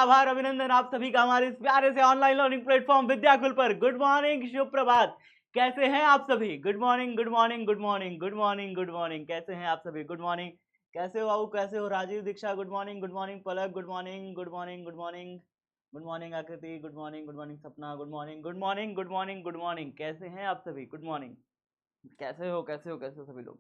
आभार अभिनंदन आप सभी का हमारे इस प्यारे से ऑनलाइन लर्निंग प्लेटफॉर्म विद्याकुल पर। गुड मॉर्निंग, शुभ प्रभात। कैसे हैं आप सभी? Good morning, good morning, good morning, good morning, good morning. कैसे हैं आप सभी? Good morning. कैसे हो बाबू? कैसे हो Rajeev, Diksha? Good morning, good morning Palak, good morning, good morning, good morning, good morning Aakriti, good morning, good morning Sapna, good morning, good morning, good morning, good morning. कैसे हैं आप सभी? Good morning. कैसे हो, कैसे हो, कैसे हो सभी लोग?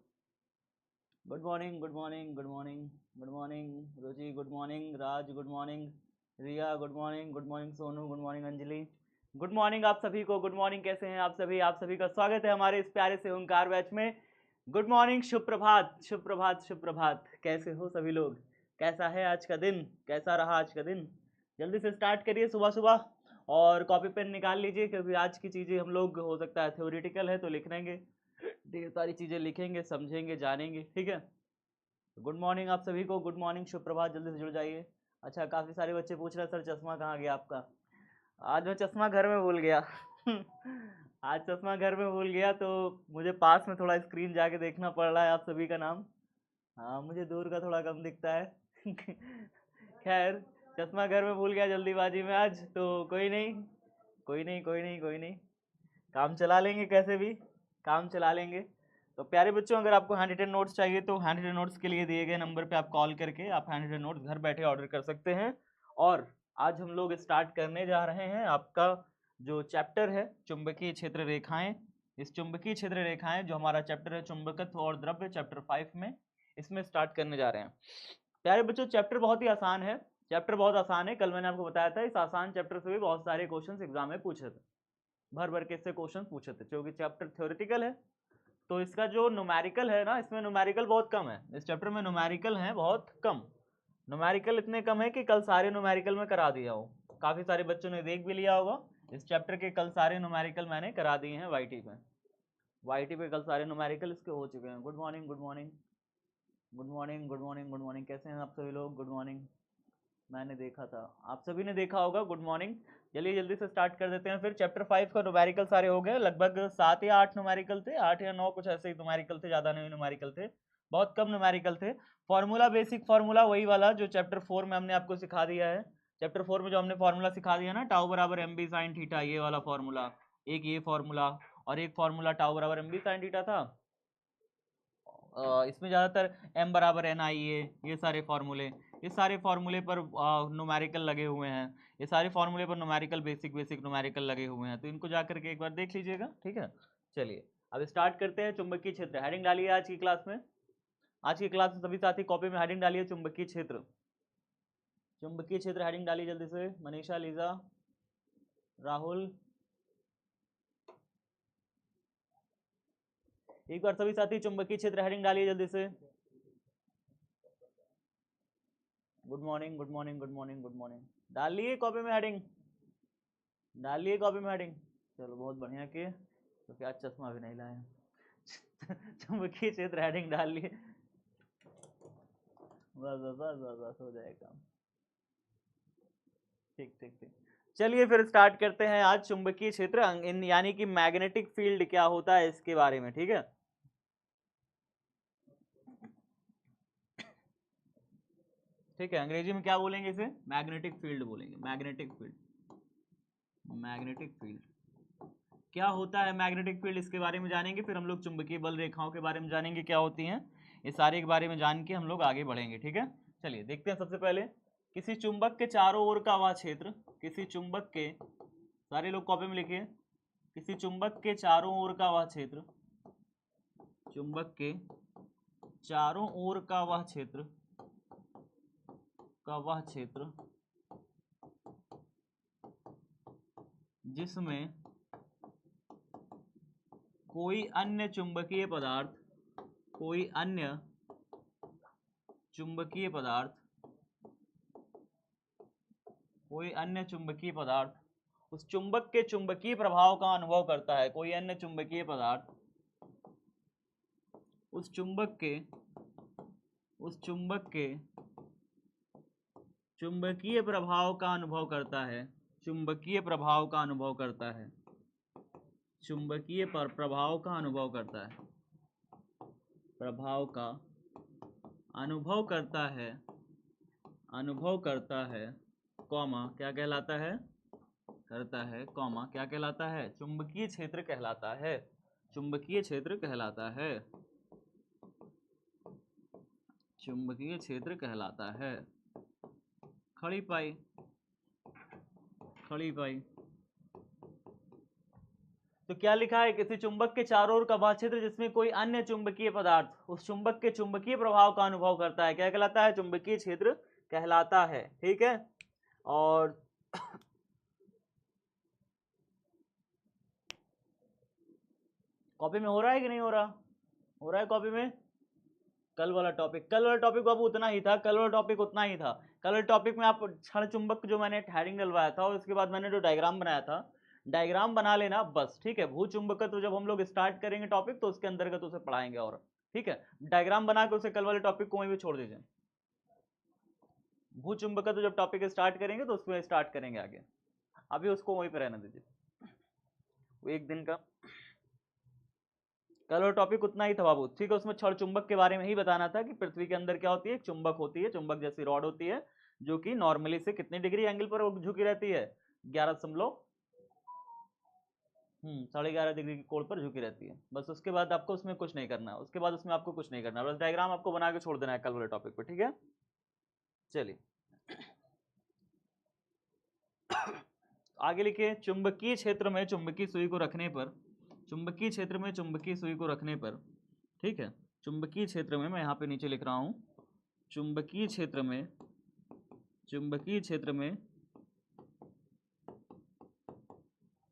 Good morning, good morning, good morning, good morning Ruchi, good morning Raj, good morning Riya, good morning, good morning Sonu, good morning Anjali, good morning आप सभी को। Good morning. कैसे हैं आप सभी? आप सभी का स्वागत है हमारे इस प्यारे से ओंकार बैच में। गुड मॉर्निंग, शुभ प्रभात, शुभ प्रभात, शुभ प्रभात। कैसे हो सभी लोग? कैसा है आज का दिन? कैसा रहा आज का दिन? जल्दी से स्टार्ट करिए सुबह सुबह और कॉपी पेन निकाल लीजिए, क्योंकि आज की चीज़ें हम लोग हो सकता है थ्योरेटिकल है तो लिख लेंगे, ढेर सारी चीज़ें लिखेंगे, समझेंगे, जानेंगे। ठीक है, गुड मॉर्निंग आप सभी को। गुड मॉर्निंग, शुभ प्रभात। जल्दी से जुड़ जाइए। अच्छा, काफ़ी सारे बच्चे पूछ रहे हैं सर चश्मा कहाँ गया आपका? आज मैं चश्मा घर में भूल गया। आज चश्मा घर में भूल गया तो मुझे पास में थोड़ा स्क्रीन जाके देखना पड़ रहा है आप सभी का नाम। हाँ, मुझे दूर का थोड़ा कम दिखता है। खैर, चश्मा घर में भूल गया जल्दीबाजी में आज, तो कोई नहीं, कोई नहीं, कोई नहीं, कोई नहीं, काम चला लेंगे, कैसे भी काम चला लेंगे। तो प्यारे बच्चों, अगर आपको हैंड रिटन नोट्स चाहिए तो हैंड रिटन नोट्स के लिए दिए गए नंबर पे आप कॉल करके आप हैंड रिटन नोट्स घर बैठे ऑर्डर कर सकते हैं। और आज हम लोग स्टार्ट करने जा रहे हैं आपका जो चैप्टर है चुंबकीय क्षेत्र रेखाएं। इस चुंबकीय क्षेत्र रेखाएं जो हमारा चैप्टर है चुंबकत्व और द्रव्य, चैप्टर 5 में इसमें स्टार्ट करने जा रहे हैं। प्यारे बच्चों, चैप्टर बहुत ही आसान है। चैप्टर बहुत आसान है, कल मैंने आपको बताया था। इस आसान चैप्टर से भी बहुत सारे क्वेश्चन एग्जाम में पूछे थे, भर भर के इससे क्वेश्चन पूछे थे। क्योंकि चैप्टर थ्योरेटिकल है तो इसका जो न्यूमेरिकल है ना, इसमें न्यूमेरिकल बहुत कम है। इस चैप्टर में न्यूमेरिकल है बहुत कम। न्यूमेरिकल इतने कम है कि कल सारे न्यूमेरिकल में करा दिया हो। काफ़ी सारे बच्चों ने देख भी लिया होगा। इस चैप्टर के कल सारे न्यूमेरिकल मैंने करा दिए हैं वाईटी पे। वाईटी पे कल सारे न्यूमेरिकल इसके हो चुके हैं। Good morning, good morning, good morning, good morning, good morning. कैसे हैं आप सभी लोग? Good morning. मैंने देखा था, आप सभी ने देखा होगा। Good morning. चलिए जल्दी से स्टार्ट कर देते हैं। फिर चैप्टर 5 का न्यूमेरिकल सारे हो गए, लगभग 7 या 8 न्यूमेरिकल थे, 8 या 9 कुछ ऐसे ही न्यूमेरिकल थे, ज़्यादा नहीं न्यूमेरिकल थे, बहुत कम न्यूमेरिकल थे। फॉर्मूला, बेसिक फॉर्मूला वही वाला जो चैप्टर 4 में हमने आपको सिखा दिया है। चैप्टर 4 में जो हमने फॉर्मूला सिखा दिया ना, टाउ बराबर एम बी साइन थीटा, ये वाला फॉर्मूला, एक ये फॉर्मूला और एक फॉर्मूला टाउ बराबर एम बी साइन थीटा था। इसमें ज़्यादातर m बराबर एन आई ए, ये सारे फार्मूले, ये सारे फार्मूले पर न्यूमेरिकल लगे हुए हैं। ये सारे फार्मूले पर न्यूमेरिकल, बेसिक बेसिक न्यूमेरिकल लगे हुए हैं, तो इनको जा करके एक बार देख लीजिएगा। ठीक है, चलिए अब स्टार्ट करते हैं। चुंबकीय क्षेत्र हेडिंग डालिए आज की क्लास में। आज की क्लास में सभी साथी कॉपी में हेडिंग डालिए चुंबकीय क्षेत्र। चुंबकीय क्षेत्र हेडिंग डालिए जल्दी से। मनीषा, लीजा, राहुल, एक बार सभी साथी चुंबकीय क्षेत्र हेडिंग डालिए जल्दी से। Good morning, good morning, good morning, good morning. डालिए कॉपी में हेडिंग, डालिए कॉपी में हेडिंग। चलो बहुत बढ़िया किए, तो क्या चश्मा भी नहीं लाए। चुंबकीय क्षेत्र हेडिंग डाल लिए, बस बस बस बस बस हो जाएगा। ठीक ठीक ठीक, चलिए फिर स्टार्ट करते हैं आज चुंबकीय क्षेत्र यानी कि मैग्नेटिक फील्ड क्या होता है इसके बारे में। ठीक है, ठीक है, अंग्रेजी में क्या बोलेंगे इसे? मैग्नेटिक फील्ड बोलेंगे। मैग्नेटिक फील्ड, मैग्नेटिक फील्ड क्या होता है? मैग्नेटिक फील्ड, इसके बारे में जानेंगे। फिर हम लोग चुंबकीय बल रेखाओं के बारे में जानेंगे क्या होती हैं। ये सारे के बारे में जान के हम लोग आगे बढ़ेंगे। ठीक है, चलिए देखते हैं। सबसे पहले, किसी चुंबक के चारों ओर का वह क्षेत्र, किसी चुंबक के, सारे लोग कॉपी में लिखिए, किसी चुंबक के चारों ओर का वह क्षेत्र, चुंबक के चारों ओर का वह क्षेत्र, जिसमें कोई अन्य चुंबकीय पदार्थ, कोई अन्य चुंबकीय पदार्थ, कोई अन्य चुंबकीय पदार्थ उस चुंबक के चुंबकीय प्रभाव का अनुभव करता है। कोई अन्य चुंबकीय पदार्थ उस चुंबक के चुंबकीय प्रभाव का अनुभव करता है, चुंबकीय प्रभाव का अनुभव करता है, चुंबकीय प्रभाव का अनुभव करता है, प्रभाव का अनुभव करता है, अनुभव करता है कॉमा क्या कहलाता है, करता है, कॉमा क्या कहलाता है, चुंबकीय क्षेत्र कहलाता है, चुंबकीय क्षेत्र कहलाता है, चुंबकीय क्षेत्र कहलाता है। खड़ी पाई, खड़ी पाई। तो क्या लिखा है, किसी चुंबक के चारों ओर का वह क्षेत्र जिसमें कोई अन्य चुंबकीय पदार्थ उस चुंबक के चुंबकीय प्रभाव का अनुभव करता है, क्या कहलाता है, चुंबकीय क्षेत्र कहलाता है। ठीक है, और कॉपी में हो रहा है कि नहीं हो रहा, हो रहा है कॉपी में। कल वाला टॉपिक बाबू उतना ही था, कल वाला टॉपिक उतना ही था। कल वाले टॉपिक में आप क्षण चुंबक जो मैंने हेडिंग डलवाया था और उसके बाद मैंने जो डायग्राम बनाया था, डायग्राम बना लेना बस। ठीक है, भू चुंबकत्व तो जब हम लोग स्टार्ट करेंगे टॉपिक तो उसके अंतर्गत उसे पढ़ाएंगे। और ठीक है, डायग्राम बना के उसे कल वाले टॉपिक को वहीं भी छोड़ दीजिए। भू चुंबकत्व तो जब टॉपिक स्टार्ट करेंगे तो उसमें स्टार्ट करेंगे आगे, अभी उसको वहीं पे रहने दीजिए, वो एक दिन का। कल और टॉपिक उतना ही था बाबू। ठीक है, उसमें क्षण चुंबक के बारे में ही बताना था कि पृथ्वी के अंदर क्या होती है, चुंबक होती है, चुंबक जैसी रॉड होती है जो कि नॉर्मली से कितने डिग्री एंगल पर झुकी रहती है, 11.11.5 डिग्री के कोण पर झुकी रहती है। बस उसके बाद आपको उसमें कुछ नहीं करना, उसके बाद उसमें आपको कुछ नहीं करना, बस डायग्राम आपको बना के छोड़ देना है कल वाले टॉपिक पर। ठीक है, चलिए आगे लिखिए, चुंबकीय क्षेत्र में चुंबकीय सुई को रखने पर, चुंबकीय क्षेत्र में चुंबकीय सुई को रखने पर, ठीक है, चुंबकीय क्षेत्र में, मैं यहाँ पे नीचे लिख रहा हूँ, चुंबकीय क्षेत्र में, चुंबकीय क्षेत्र में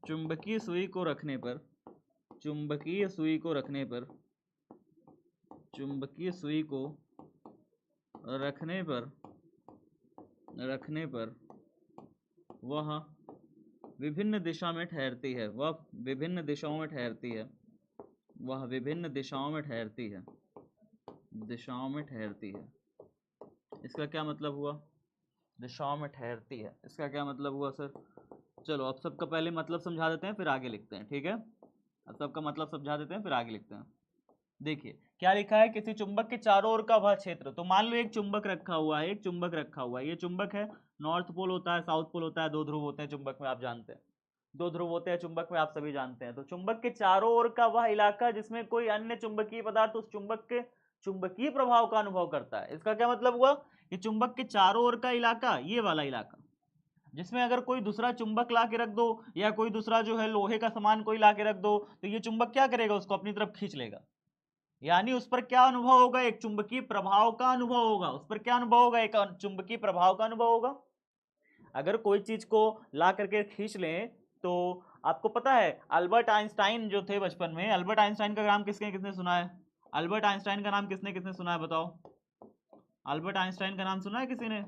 चुंबकीय सुई को रखने पर, चुंबकीय सुई को रखने पर, चुंबकीय सुई को रखने पर, रखने पर वह विभिन्न दिशा में ठहरती है, वह विभिन्न दिशाओं में ठहरती है, वह विभिन्न दिशाओं में ठहरती है, दिशाओं में ठहरती है। इसका क्या मतलब हुआ, दिशाओं में ठहरती है, इसका क्या मतलब हुआ सर। चलो अब सबका पहले मतलब समझा देते हैं फिर आगे लिखते हैं। ठीक है, अब सबका मतलब समझा देते हैं फिर आगे लिखते हैं। देखिए क्या लिखा है, किसी चुंबक के चारों ओर का वह क्षेत्र, तो मान लो एक चुंबक रखा हुआ है, एक चुंबक रखा हुआ है, ये चुंबक है, नॉर्थ पोल होता है, साउथ पोल होता है, दो ध्रुव होते हैं चुंबक में, आप जानते हैं, दो ध्रुव होते हैं चुंबक में, आप सभी जानते हैं। तो चुंबक के चारों ओर का वह इलाका जिसमें कोई अन्य चुंबकीय पदार्थ उस चुंबक के चुंबकीय प्रभाव का अनुभव करता है। इसका क्या मतलब हुआ कि चुंबक के चारों ओर का इलाका, ये वाला इलाका, जिसमें अगर कोई दूसरा चुंबक ला के रख दो या कोई दूसरा जो है लोहे का सामान कोई ला के रख दो, तो ये चुंबक क्या करेगा, उसको अपनी तरफ खींच लेगा। यानी उस पर क्या अनुभव होगा, एक चुंबकीय प्रभाव का अनुभव होगा। उस पर क्या अनुभव होगा, एक चुंबकीय प्रभाव का अनुभव होगा। अगर कोई चीज को ला करके खींच लें तो आपको पता है अल्बर्ट आइंस्टाइन जो थे बचपन में, अल्बर्ट आइंस्टाइन का नाम किसने किसने सुना है, अल्बर्ट आइंस्टाइन का नाम किसने किसने सुना है बताओ, अल्बर्ट आइंस्टाइन का नाम सुना है किसी ने।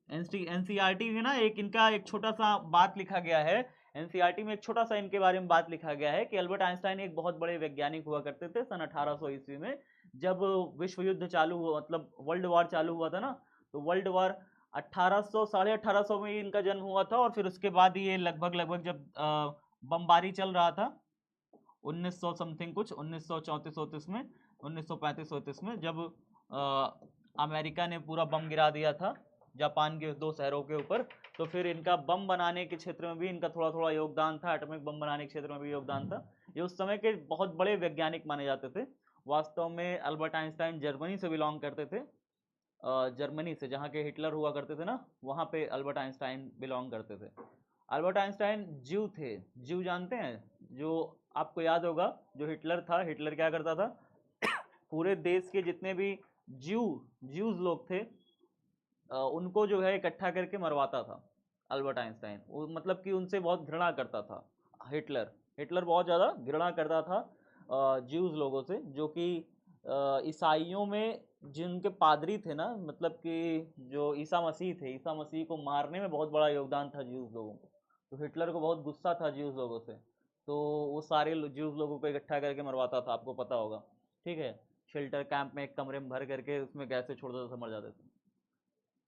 एनसीईआरटी में ना एक इनका एक छोटा सा बात लिखा गया है, एनसीईआरटी में एक छोटा सा इनके बारे में बात लिखा गया है कि अल्बर्ट आइंस्टाइन एक बहुत बड़े वैज्ञानिक हुआ करते थे सन 1800 ईस्वी में, जब विश्व युद्ध चालू हुआ, मतलब वर्ल्ड वॉर चालू हुआ था ना, तो वर्ल्ड वॉर 1800 1850 में इनका जन्म हुआ था। और फिर उसके बाद ये लगभग लगभग जब बमबारी चल रहा था 1900 समथिंग कुछ 1934-34 में, 1935-36 में, जब अमेरिका ने पूरा बम गिरा दिया था जापान के दो शहरों के ऊपर, तो फिर इनका बम बनाने के क्षेत्र में भी इनका थोड़ा थोड़ा योगदान था, एटॉमिक बम बनाने के क्षेत्र में भी योगदान था। ये उस समय के बहुत बड़े वैज्ञानिक माने जाते थे। वास्तव में अल्बर्ट आइंस्टाइन जर्मनी से बिलोंग करते थे, जर्मनी से, जहाँ के हिटलर हुआ करते थे ना, वहाँ पे अल्बर्ट आइंस्टाइन बिलोंग करते थे। अल्बर्ट आइंस्टाइन जीव थे, जीव जानते हैं, जो आपको याद होगा जो हिटलर था, हिटलर क्या करता था, पूरे देश के जितने भी ज्यूज लोग थे उनको जो है इकट्ठा करके मरवाता था अल्बर्ट आइंस्टाइन। वो मतलब कि उनसे बहुत घृणा करता था हिटलर, हिटलर बहुत ज़्यादा घृणा करता था ज्यूज लोगों से, जो कि ईसाइयों में जिनके पादरी थे ना, मतलब कि जो ईसा मसीह थे, ईसा मसीह को मारने में बहुत बड़ा योगदान था ज्यूज लोगों को। तो हिटलर को बहुत गुस्सा था ज्यूज लोगों से, तो वो सारे ज्यूज लोगों को इकट्ठा करके मरवाता था, आपको पता होगा। ठीक है, शेल्टर कैंप में एक कमरे में भर करके उसमें गैसें छोड़ देता था, मर जाते थे।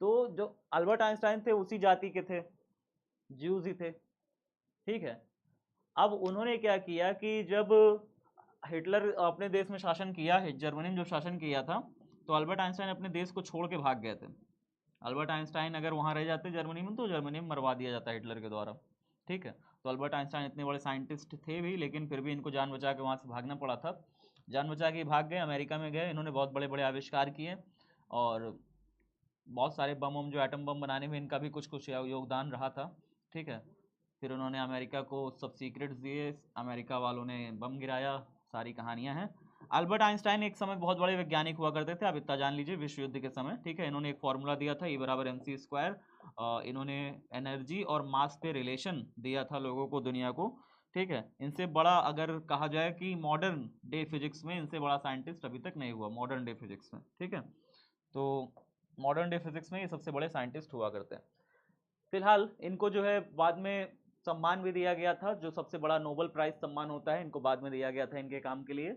तो जो अल्बर्ट आइंस्टाइन थे उसी जाति के थे, ज्यूज ही थे। ठीक है, अब उन्होंने क्या किया कि जब हिटलर अपने देश में शासन किया, जर्मनी में जो शासन किया था, तो अल्बर्ट आइंस्टाइन अपने देश को छोड़ के भाग गए थे। अल्बर्ट आइंस्टाइन अगर वहाँ रह जाते जर्मनी में तो जर्मनी में मरवा दिया जाता हिटलर के द्वारा, ठीक है। तो अल्बर्ट आइंस्टाइन इतने बड़े साइंटिस्ट थे भी, लेकिन फिर भी इनको जान बचा के वहाँ से भागना पड़ा था। जान बचा के भाग गए, अमेरिका में गए, इन्होंने बहुत बड़े बड़े आविष्कार किए और बहुत सारे बम जो एटम बम बनाने में इनका भी कुछ कुछ योगदान रहा था, ठीक है। फिर उन्होंने अमेरिका को सब सीक्रेट्स दिए, अमेरिका वालों ने बम गिराया, सारी कहानियां हैं। अल्बर्ट आइंस्टाइन एक समय बहुत बड़े वैज्ञानिक हुआ करते थे, आप इतना जान लीजिए, विश्व युद्ध के समय, ठीक है। इन्होंने एक फॉर्मूला दिया था E=mc²। इन्होंने एनर्जी और मास पे रिलेशन दिया था लोगों को, दुनिया को, ठीक है। इनसे बड़ा अगर कहा जाए कि मॉडर्न डे फिजिक्स में इनसे बड़ा साइंटिस्ट अभी तक नहीं हुआ, मॉडर्न डे फिजिक्स में, ठीक है। तो मॉडर्न डे फिजिक्स में ये सबसे बड़े साइंटिस्ट हुआ करते हैं। फिलहाल इनको जो है बाद में सम्मान भी दिया गया था, जो सबसे बड़ा नोबेल प्राइज सम्मान होता है, इनको बाद में दिया गया था इनके काम के लिए।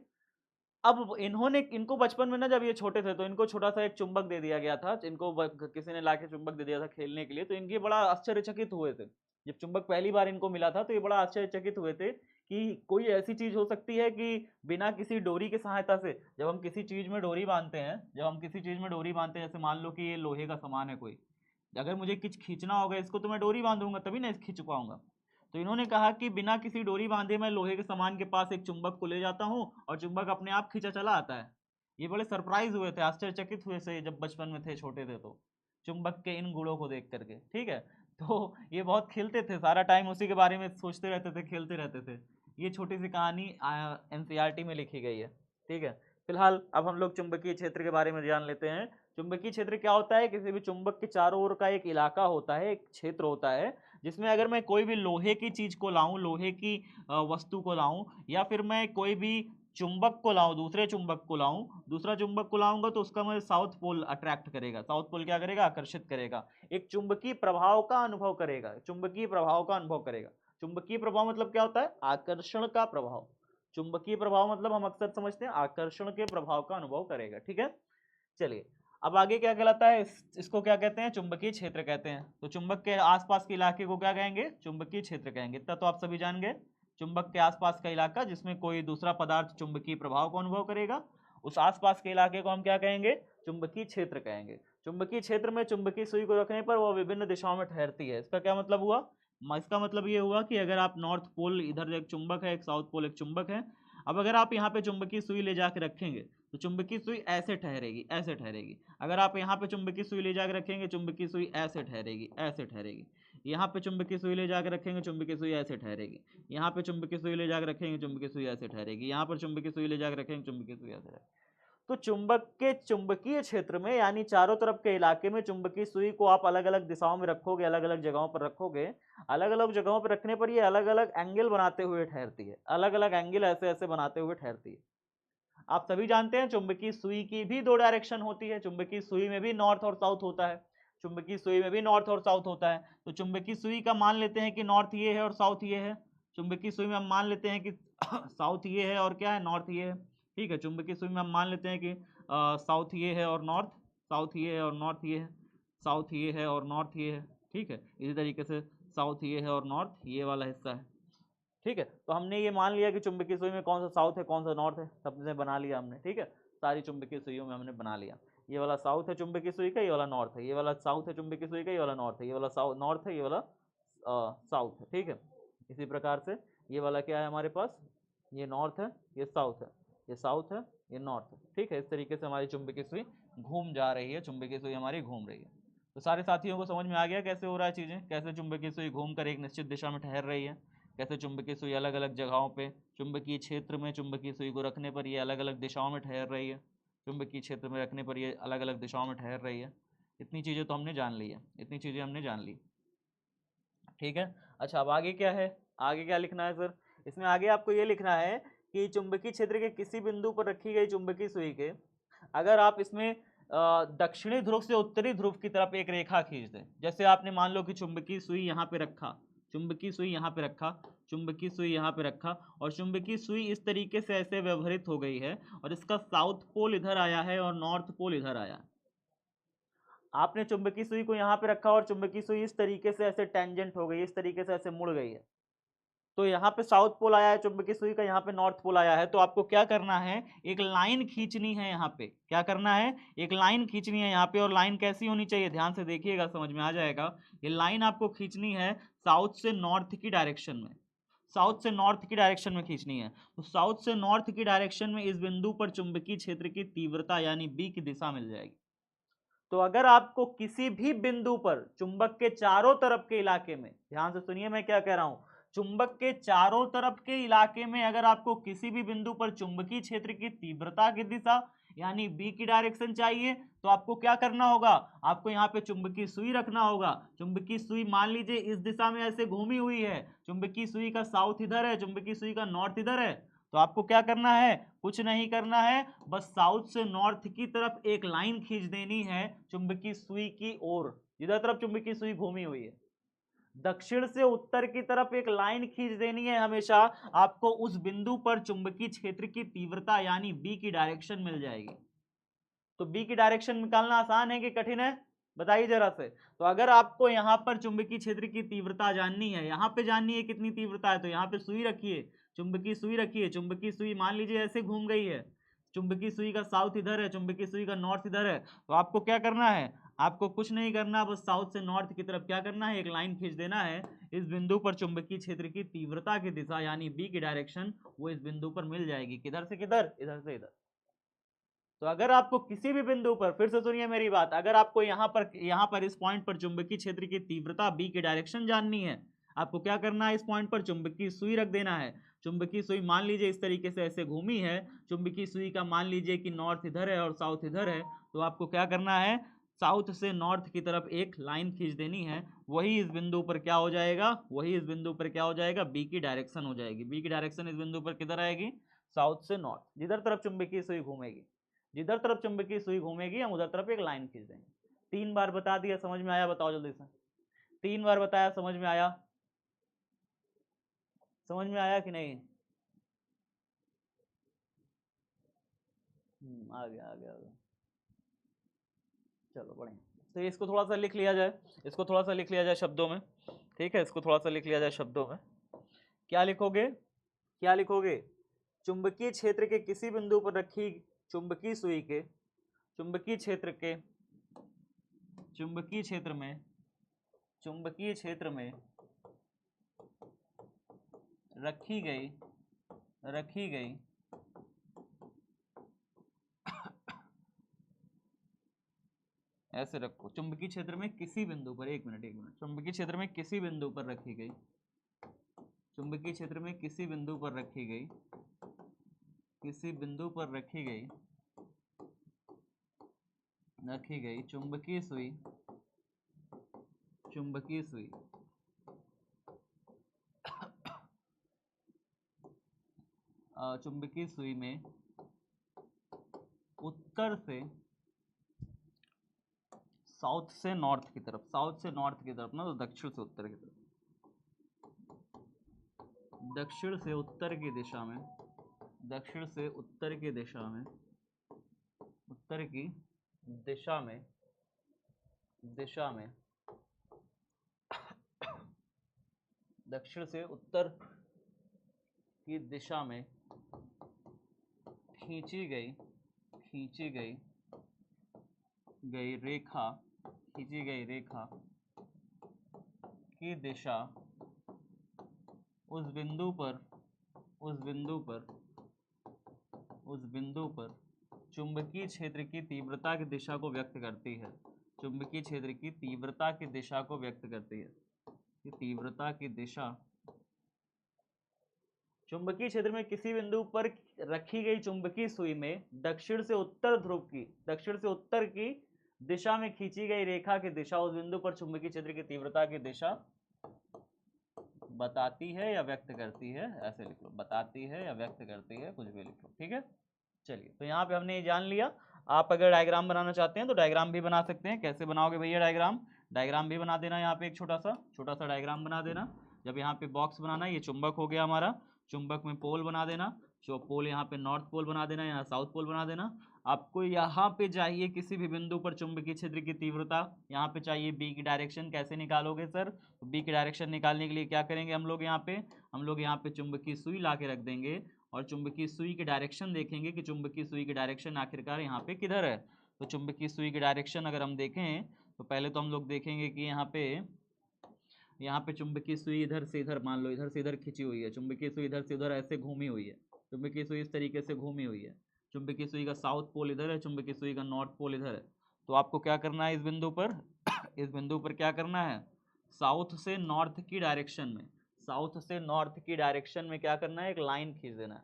अब इनको बचपन में ना, जब ये छोटे थे तो इनको छोटा सा एक चुंबक दे दिया गया था, इनको किसी ने लाके चुंबक दे दिया था खेलने के लिए, तो इनके बड़ा आश्चर्यचकित हुए थे। जब चुंबक पहली बार इनको मिला था तो ये बड़ा आश्चर्यचकित हुए थे कि कोई ऐसी चीज हो सकती है कि बिना किसी डोरी की सहायता से, जब हम किसी चीज में डोरी बांधते हैं, जैसे मान लो कि ये लोहे का सामान है कोई, अगर मुझे कुछ खींचना होगा इसको तो मैं डोरी बांधूंगा तभी ना खींच पाऊंगा। तो इन्होंने कहा कि बिना किसी डोरी बांधे मैं लोहे के सामान के पास एक चुंबक को ले जाता हूँ और चुंबक अपने आप खींचा चला आता है। ये बड़े सरप्राइज हुए थे, आश्चर्यचकित हुए थे जब बचपन में थे, छोटे थे, तो चुंबक के इन गुणों को देख करके, ठीक है। तो ये बहुत खेलते थे, सारा टाइम उसी के बारे में सोचते रहते थे, खेलते रहते थे। ये छोटी सी कहानी NCERT में लिखी गई है, ठीक है। फिलहाल अब हम लोग चुंबकीय क्षेत्र के बारे में जान लेते हैं। चुंबकीय क्षेत्र क्या होता है? किसी भी चुंबक के चारों ओर का एक इलाका होता है, एक क्षेत्र होता है, जिसमें अगर मैं कोई भी लोहे की चीज को लाऊं, लोहे की वस्तु को लाऊं, या फिर मैं कोई भी चुंबक को लाऊं, दूसरा चुंबक को लाऊंगा तो उसका मुझे साउथ पोल अट्रैक्ट करेगा। साउथ पोल क्या करेगा? आकर्षित करेगा, एक चुंबकीय प्रभाव का अनुभव करेगा, चुंबकीय प्रभाव मतलब क्या होता है? आकर्षण का प्रभाव। चुंबकीय प्रभाव मतलब हम अक्सर समझते हैं आकर्षण के प्रभाव का अनुभव करेगा, ठीक है। चलिए अब आगे क्या कहलाता है? इसको क्या कहते हैं? चुंबकीय क्षेत्र कहते हैं। तो चुंबक के आसपास के इलाके को क्या कहेंगे? चुंबकीय क्षेत्र कहेंगे। इतना तो आप सभी जान गए। चुंबक के आसपास का इलाका जिसमें कोई दूसरा पदार्थ चुंबकीय प्रभाव को अनुभव करेगा, उस आसपास के इलाके को हम क्या कहेंगे? चुंबकीय क्षेत्र कहेंगे। चुंबकीय क्षेत्र में चुंबकीय सुई को रखने पर वह विभिन्न दिशाओं में ठहरती है। इसका क्या मतलब हुआ? इसका मतलब ये हुआ कि अगर आप नॉर्थ पोल, इधर एक चुंबक है, एक साउथ पोल एक चुंबक है, अब अगर आप यहाँ पे चुंबकीय सुई ले जाकर रखेंगे तो चुंबकीय सुई ऐसे ठहरेगी, ऐसे ठहरेगी। अगर आप यहाँ पे चुंबकीय सुई ले जाकर रखेंगे, चुंबकीय सुई ऐसे ठहरेगी, ऐसे ठहरेगी। यहाँ पे चुंबकीय सुई ले जाकर रखेंगे, चुंबकीय सुई ऐसे ठहरेगी। यहाँ पे चुंबकीय सुई ले जाकर रखेंगे, चुंबकीय सुई ऐसे ठहरेगी। यहाँ पर चुंबकीय सुई ले जाकर रखेंगे, चुंबकीय सुई ऐसे ठहरेगी। तो चुंबक के चुंबकीय क्षेत्र में, यानी चारों तरफ के इलाके में, चुंबकीय सुई को आप अलग अलग दिशाओं में रखोगे, अलग अलग जगहों पर रखोगे। अलग अलग जगहों पर रखने पर ये अलग अलग एंगल बनाते हुए ठहरती है, अलग अलग एंगल ऐसे ऐसे बनाते हुए ठहरती है। आप सभी जानते हैं चुंबकीय सुई की भी दो डायरेक्शन होती है, चुंबकीय सुई में भी नॉर्थ और साउथ होता है, चुंबकीय सुई में भी नॉर्थ और साउथ होता है। तो चुंबकीय सुई का मान लेते हैं कि नॉर्थ ये है और साउथ ये है। चुंबकीय सुई में हम मान लेते हैं कि साउथ ये है और क्या है? नॉर्थ ये है, ठीक है। चुंबकीय सुई में हम मान लेते हैं कि साउथ ये है और नॉर्थ, साउथ ये है और नॉर्थ ये है, साउथ ये है और नॉर्थ ये है, ठीक है। इसी तरीके से साउथ ये है और नॉर्थ ये वाला हिस्सा है, ठीक है। तो हमने ये मान लिया कि चुंबकीय सुई में कौन सा साउथ है कौन सा नॉर्थ है, सबने बना लिया हमने, ठीक है। सारी चुंबकीय सुइयों में हमने बना लिया, ये वाला साउथ है चुंबकीय सुई का, ये वाला नॉर्थ है, ये वाला साउथ है चुंबकीय सुई का, ये वाला नॉर्थ है, ये वाला साउथ नॉर्थ है, ये वाला साउथ है, ठीक है। इसी प्रकार से ये वाला क्या है हमारे पास? ये नॉर्थ है, ये साउथ है, ये साउथ है, ये नॉर्थ है, ठीक है। इस तरीके से हमारी चुंबकीय सुई घूम जा रही है, चुंबकीय सुई हमारी घूम रही है। तो सारे साथियों को समझ में आ गया कैसे हो रहा है चीज़ें, कैसे चुंबकीय सुई घूम कर एक निश्चित दिशा में ठहर रही है, कैसे चुंबकीय सुई अलग अलग जगहों पे चुंबकीय क्षेत्र में चुंबकीय सुई को रखने पर ये अलग अलग दिशाओं में ठहर रही है, चुंबकीय क्षेत्र में रखने पर ये अलग अलग दिशाओं में ठहर रही है। इतनी चीज़ें तो हमने जान ली है, इतनी चीज़ें हमने जान ली, ठीक है। अच्छा अब आगे क्या है? आगे क्या लिखना है सर? इसमें आगे आपको ये लिखना है कि चुंबकीय क्षेत्र के किसी बिंदु पर रखी गई चुंबकीय सुई के, अगर आप इसमें दक्षिणी ध्रुव से उत्तरी ध्रुव की तरफ एक रेखा खींच दें, जैसे आपने मान लो कि चुंबकीय सुई यहाँ पे रखा, चुंबकीय सुई यहाँ पे रखा, चुंबकीय सुई यहाँ पे रखा, और चुंबकीय सुई इस तरीके से ऐसे व्यवहारित हो गई है और इसका साउथ पोल इधर आया है और नॉर्थ पोल इधर आया। आपने चुंबकीय सुई को यहाँ पे रखा और चुंबकीय सुई इस तरीके से ऐसे टेंजेंट हो गई, इस तरीके से ऐसे मुड़ गई है। तो यहाँ पे साउथ पोल आया है चुंबकीय सुई का, यहाँ पे नॉर्थ पोल आया है, तो आपको क्या करना है, एक लाइन खींचनी है यहाँ पे। क्या करना है, एक लाइन खींचनी है यहाँ पे। और लाइन कैसी होनी चाहिए, ध्यान से देखिएगा, समझ में आ जाएगा। ये लाइन आपको खींचनी है साउथ से नॉर्थ की डायरेक्शन में, साउथ से नॉर्थ की डायरेक्शन में खींचनी है। तो साउथ से नॉर्थ की डायरेक्शन में इस बिंदु पर चुंबकीय क्षेत्र की तीव्रता यानी बी की दिशा मिल जाएगी। तो अगर आपको किसी भी बिंदु पर चुंबक के चारों तरफ के इलाके में, ध्यान से सुनिए मैं क्या कह रहा हूं, चुंबक के चारों तरफ के इलाके में अगर आपको किसी भी बिंदु पर चुंबकीय क्षेत्र की तीव्रता की दिशा यानी बी की डायरेक्शन चाहिए, तो आपको क्या करना होगा, आपको यहाँ पे चुंबकीय सुई रखना होगा। चुंबकीय सुई मान लीजिए इस दिशा में ऐसे घूमी हुई है, चुंबकीय सुई का साउथ इधर है, चुंबकीय सुई का नॉर्थ इधर है। तो आपको क्या करना है, कुछ नहीं करना है, बस साउथ से नॉर्थ की तरफ एक लाइन खींच देनी है चुंबकीय सुई की ओर, जिधर तरफ चुंबकीय सुई घूमी हुई है। दक्षिण से उत्तर की तरफ एक लाइन खींच देनी है हमेशा, आपको उस बिंदु पर चुंबकीय क्षेत्र की तीव्रता यानी बी की डायरेक्शन मिल जाएगी। तो बी की डायरेक्शन निकालना आसान है कि कठिन है, बताइए जरा से। तो अगर आपको यहाँ पर चुंबकीय क्षेत्र की तीव्रता जाननी है, यहाँ पे जाननी है कितनी तीव्रता है, तो यहाँ पे सुई रखिए, चुंबकीय सुई रखिए। चुंबकीय सुई मान लीजिए ऐसे घूम गई है, चुंबकीय सुई का साउथ इधर है, चुंबकीय सुई का नॉर्थ इधर है। तो आपको क्या करना है, आपको कुछ नहीं करना, बस साउथ से नॉर्थ की तरफ क्या करना है, एक लाइन खींच देना है। इस बिंदु पर चुंबकीय क्षेत्र की तीव्रता की दिशा यानी बी की डायरेक्शन वो इस बिंदु पर मिल जाएगी। किधर से किधर, इधर से इधर। तो अगर आपको किसी भी बिंदु पर, फिर से सुनिए मेरी बात, अगर आपको यहाँ पर इस पॉइंट पर चुंबकीय क्षेत्र की तीव्रता बी की डायरेक्शन जाननी है, आपको क्या करना है, इस पॉइंट पर चुंबकीय सुई रख देना है। चुंबकीय सुई मान लीजिए इस तरीके से ऐसे घूमी है, चुंबकीय सुई का मान लीजिए कि नॉर्थ इधर है और साउथ इधर है। तो आपको क्या करना है, साउथ से नॉर्थ की तरफ एक लाइन खींच देनी है, वही इस बिंदु पर क्या हो जाएगा, वही इस बिंदु पर क्या हो जाएगा, बी की डायरेक्शन हो जाएगी। बी की डायरेक्शन इस बिंदु पर किधर आएगी, साउथ से नॉर्थ, जिधर तरफ चुंबकीय सुई घूमेगी। जिधर तरफ चुंबकीय सुई घूमेगी हम उधर तरफ एक लाइन खींच देंगे। 3 बार बता दिया, समझ में आया, बताओ जल्दी से। 3 बार बताया, समझ में आया, समझ में आया कि नहीं? आ गया आ गया आ गया, चलो बढ़िया। तो इसको थोड़ा सा लिख लिया जाए, इसको थोड़ा सा लिख लिया जाए शब्दों में, ठीक है, इसको थोड़ा सा लिख लिया जाए शब्दों में। क्या लिखोगे, क्या लिखोगे, चुंबकीय क्षेत्र के किसी बिंदु पर रखी चुंबकीय सुई के चुंबकीय क्षेत्र के चुंबकीय क्षेत्र में चुंबकीय क्षेत्र में रखी गई ऐसे रखो, चुंबकीय क्षेत्र में किसी बिंदु पर, एक मिनट चुंबकीय क्षेत्र में किसी बिंदु पर रखी गई चुंबकीय क्षेत्र में किसी बिंदु पर रखी गई चुंबकीय सुई चुंबकीय सुई में उत्तर से साउथ से नॉर्थ की तरफ, साउथ से नॉर्थ की तरफ ना, तो दक्षिण से उत्तर की तरफ, दक्षिण से उत्तर की दिशा में, दक्षिण से उत्तर की दिशा में, उत्तर की दिशा में दक्षिण से उत्तर की दिशा में खींची गई रेखा की दिशा उस बिंदु पर चुंबकीय क्षेत्र की तीव्रता की दिशा को व्यक्त करती है। चुंबकीय क्षेत्र की तीव्रता की दिशा को व्यक्त करती है, कि तीव्रता की दिशा चुंबकीय क्षेत्र में किसी बिंदु पर रखी गई चुंबकीय सुई में दक्षिण से उत्तर की दिशा में खींची गई रेखा की दिशा उस बिंदु पर चुंबकीय क्षेत्र की तीव्रता की दिशा बताती है या व्यक्त करती है, ऐसे लिख लो, बताती है या व्यक्त करती है, कुछ भी लिख लो, ठीक है। चलिए, तो यहाँ पे हमने ये जान लिया। आप अगर डायग्राम बनाना चाहते हैं तो डायग्राम भी बना सकते हैं। कैसे बनाओगे भैया डायग्राम भी बना देना, यहाँ पे एक छोटा सा डायग्राम बना देना। जब यहाँ पे बॉक्स बनाना, ये चुंबक हो गया हमारा, चुंबक में पोल बना देना, जो पोल यहाँ पे नॉर्थ पोल बना देना, यहाँ साउथ पोल बना देना। आपको यहाँ पे चाहिए किसी भी बिंदु पर चुंबकीय क्षेत्र की तीव्रता, यहाँ पे चाहिए बी की डायरेक्शन। कैसे निकालोगे सर? तो बी की डायरेक्शन निकालने के लिए क्या करेंगे हम लोग यहाँ पे चुंबकीय सुई ला के रख देंगे और चुंबकीय सुई की डायरेक्शन देखेंगे कि चुंबकीय सुई की डायरेक्शन आखिरकार यहाँ पे किधर है। तो चुंबकीय सुई की डायरेक्शन अगर हम देखें तो पहले तो हम लोग देखेंगे कि यहाँ पे चुंबकीय सुई इधर से इधर, मान लो इधर से इधर खिंची हुई है, चुंबकीय सुई इधर से उधर ऐसे घूमी हुई है, चुंबकीय सुई इस तरीके से घूमी हुई है, चुंबकीय सुई का साउथ पोल इधर है, चुंबकीय सुई का नॉर्थ पोल इधर है। तो आपको क्या करना है इस बिंदु पर इस बिंदु पर क्या करना है, साउथ से नॉर्थ की डायरेक्शन में, साउथ से नॉर्थ की डायरेक्शन में क्या करना है, एक लाइन खींच देना है।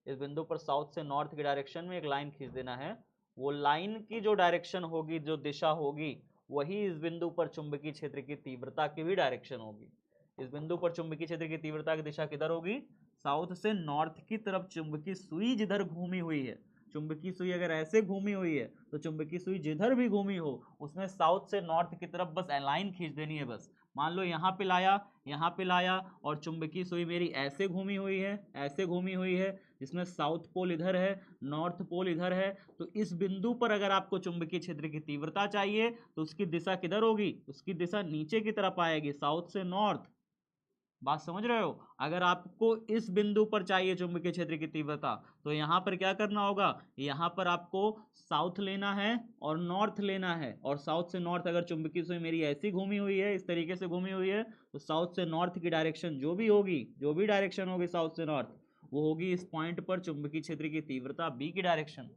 इस बिंदु पर साउथ से नॉर्थ की डायरेक्शन में एक लाइन खींच देना है। वो लाइन की जो डायरेक्शन होगी, जो दिशा होगी, वही इस बिंदु पर चुंबकीय क्षेत्र की तीव्रता की भी डायरेक्शन होगी। इस बिंदु पर चुंबकीय क्षेत्र की तीव्रता की दिशा किधर होगी, साउथ से नॉर्थ की तरफ। चुंबकीय सुई जिधर घूमी हुई है, चुंबकीय सुई अगर ऐसे घूमी हुई है तो चुंबकीय सुई जिधर भी घूमी हो उसमें साउथ से नॉर्थ की तरफ बस लाइन खींच देनी है। बस मान लो यहाँ पे लाया और चुंबकीय सुई मेरी ऐसे घूमी हुई है, ऐसे घूमी हुई है, जिसमें साउथ पोल इधर है, नॉर्थ पोल इधर है। तो इस बिंदु पर अगर आपको चुंबकीय क्षेत्र की तीव्रता चाहिए तो उसकी दिशा किधर होगी, उसकी दिशा नीचे की तरफ आएगी, साउथ से नॉर्थ। बात समझ रहे हो? अगर आपको इस बिंदु पर चाहिए चुंबकीय क्षेत्र की तीव्रता तो यहाँ पर क्या करना होगा, यहाँ पर आपको साउथ लेना है और नॉर्थ लेना है। और साउथ से नॉर्थ अगर चुंबकीय सुई मेरी ऐसी घूमी हुई है, इस तरीके से घूमी हुई है, तो साउथ से नॉर्थ की डायरेक्शन जो भी होगी, जो भी डायरेक्शन होगी साउथ से नॉर्थ, वो होगी इस पॉइंट पर चुंबकीय क्षेत्र की तीव्रता बी की डायरेक्शन।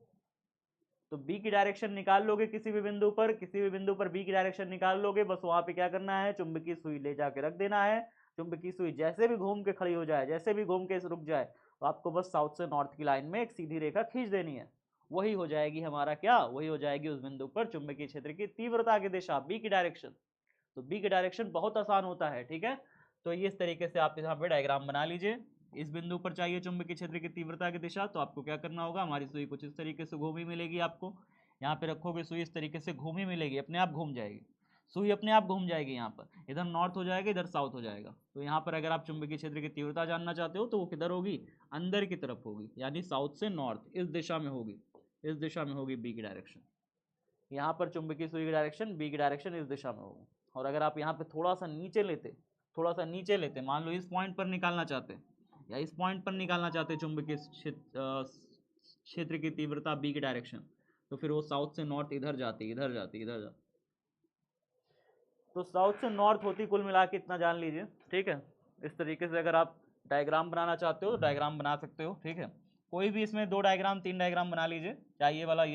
तो बी की डायरेक्शन निकाल लोगे किसी भी बिंदु पर, किसी भी बिंदु पर बी की डायरेक्शन निकाल लोगे, बस वहां पे क्या करना है, चुंबकीय सुई ले जाके रख देना है। चुंबकीय सुई जैसे भी घूम के खड़ी हो जाए, जैसे भी घूम के रुक जाए, तो आपको बस साउथ से नॉर्थ की लाइन में एक सीधी रेखा खींच देनी है। वही हो जाएगी हमारा क्या, वही हो जाएगी उस बिंदु पर चुंबकीय क्षेत्र की तीव्रता की दिशा, बी की डायरेक्शन। तो बी की डायरेक्शन बहुत आसान होता है, ठीक है। तो ये इस तरीके से आप यहाँ पे डायग्राम बना लीजिए। इस बिंदु पर चाहिए चुंबकीय क्षेत्र की तीव्रता की दिशा, तो आपको क्या करना होगा, हमारी सुई कुछ इस तरीके से घूमी मिलेगी आपको। यहाँ पे रखोगे सुई इस तरीके से घूमी मिलेगी, अपने आप घूम जाएगी सुई, अपने आप घूम जाएगी। यहाँ पर इधर नॉर्थ हो जाएगा, इधर साउथ हो जाएगा। तो यहाँ पर अगर आप चुंबकीय क्षेत्र की तीव्रता जानना चाहते हो तो वो किधर होगी, अंदर की तरफ होगी, यानी साउथ से नॉर्थ इस दिशा में होगी, इस दिशा में होगी बी की डायरेक्शन। यहाँ पर चुंबकीय सुई की डायरेक्शन, बी की डायरेक्शन इस दिशा में होगी। और अगर आप यहाँ पे थोड़ा सा नीचे लेते, मान लो इस पॉइंट पर निकालना चाहते या इस पॉइंट पर निकालना चाहते चुंबकीय क्षेत्र की तीव्रता बी की डायरेक्शन, तो फिर वो साउथ से नॉर्थ इधर जाती। तो साउथ से नॉर्थ होती, कुल मिला के इतना जान लीजिए, ठीक है। इस तरीके से अगर आप डायग्राम बनाना चाहते हो तो डायग्राम बना सकते हो, ठीक है। कोई भी इसमें 2 डायग्राम 3 डायग्राम बना लीजिए, चाहे ये वाला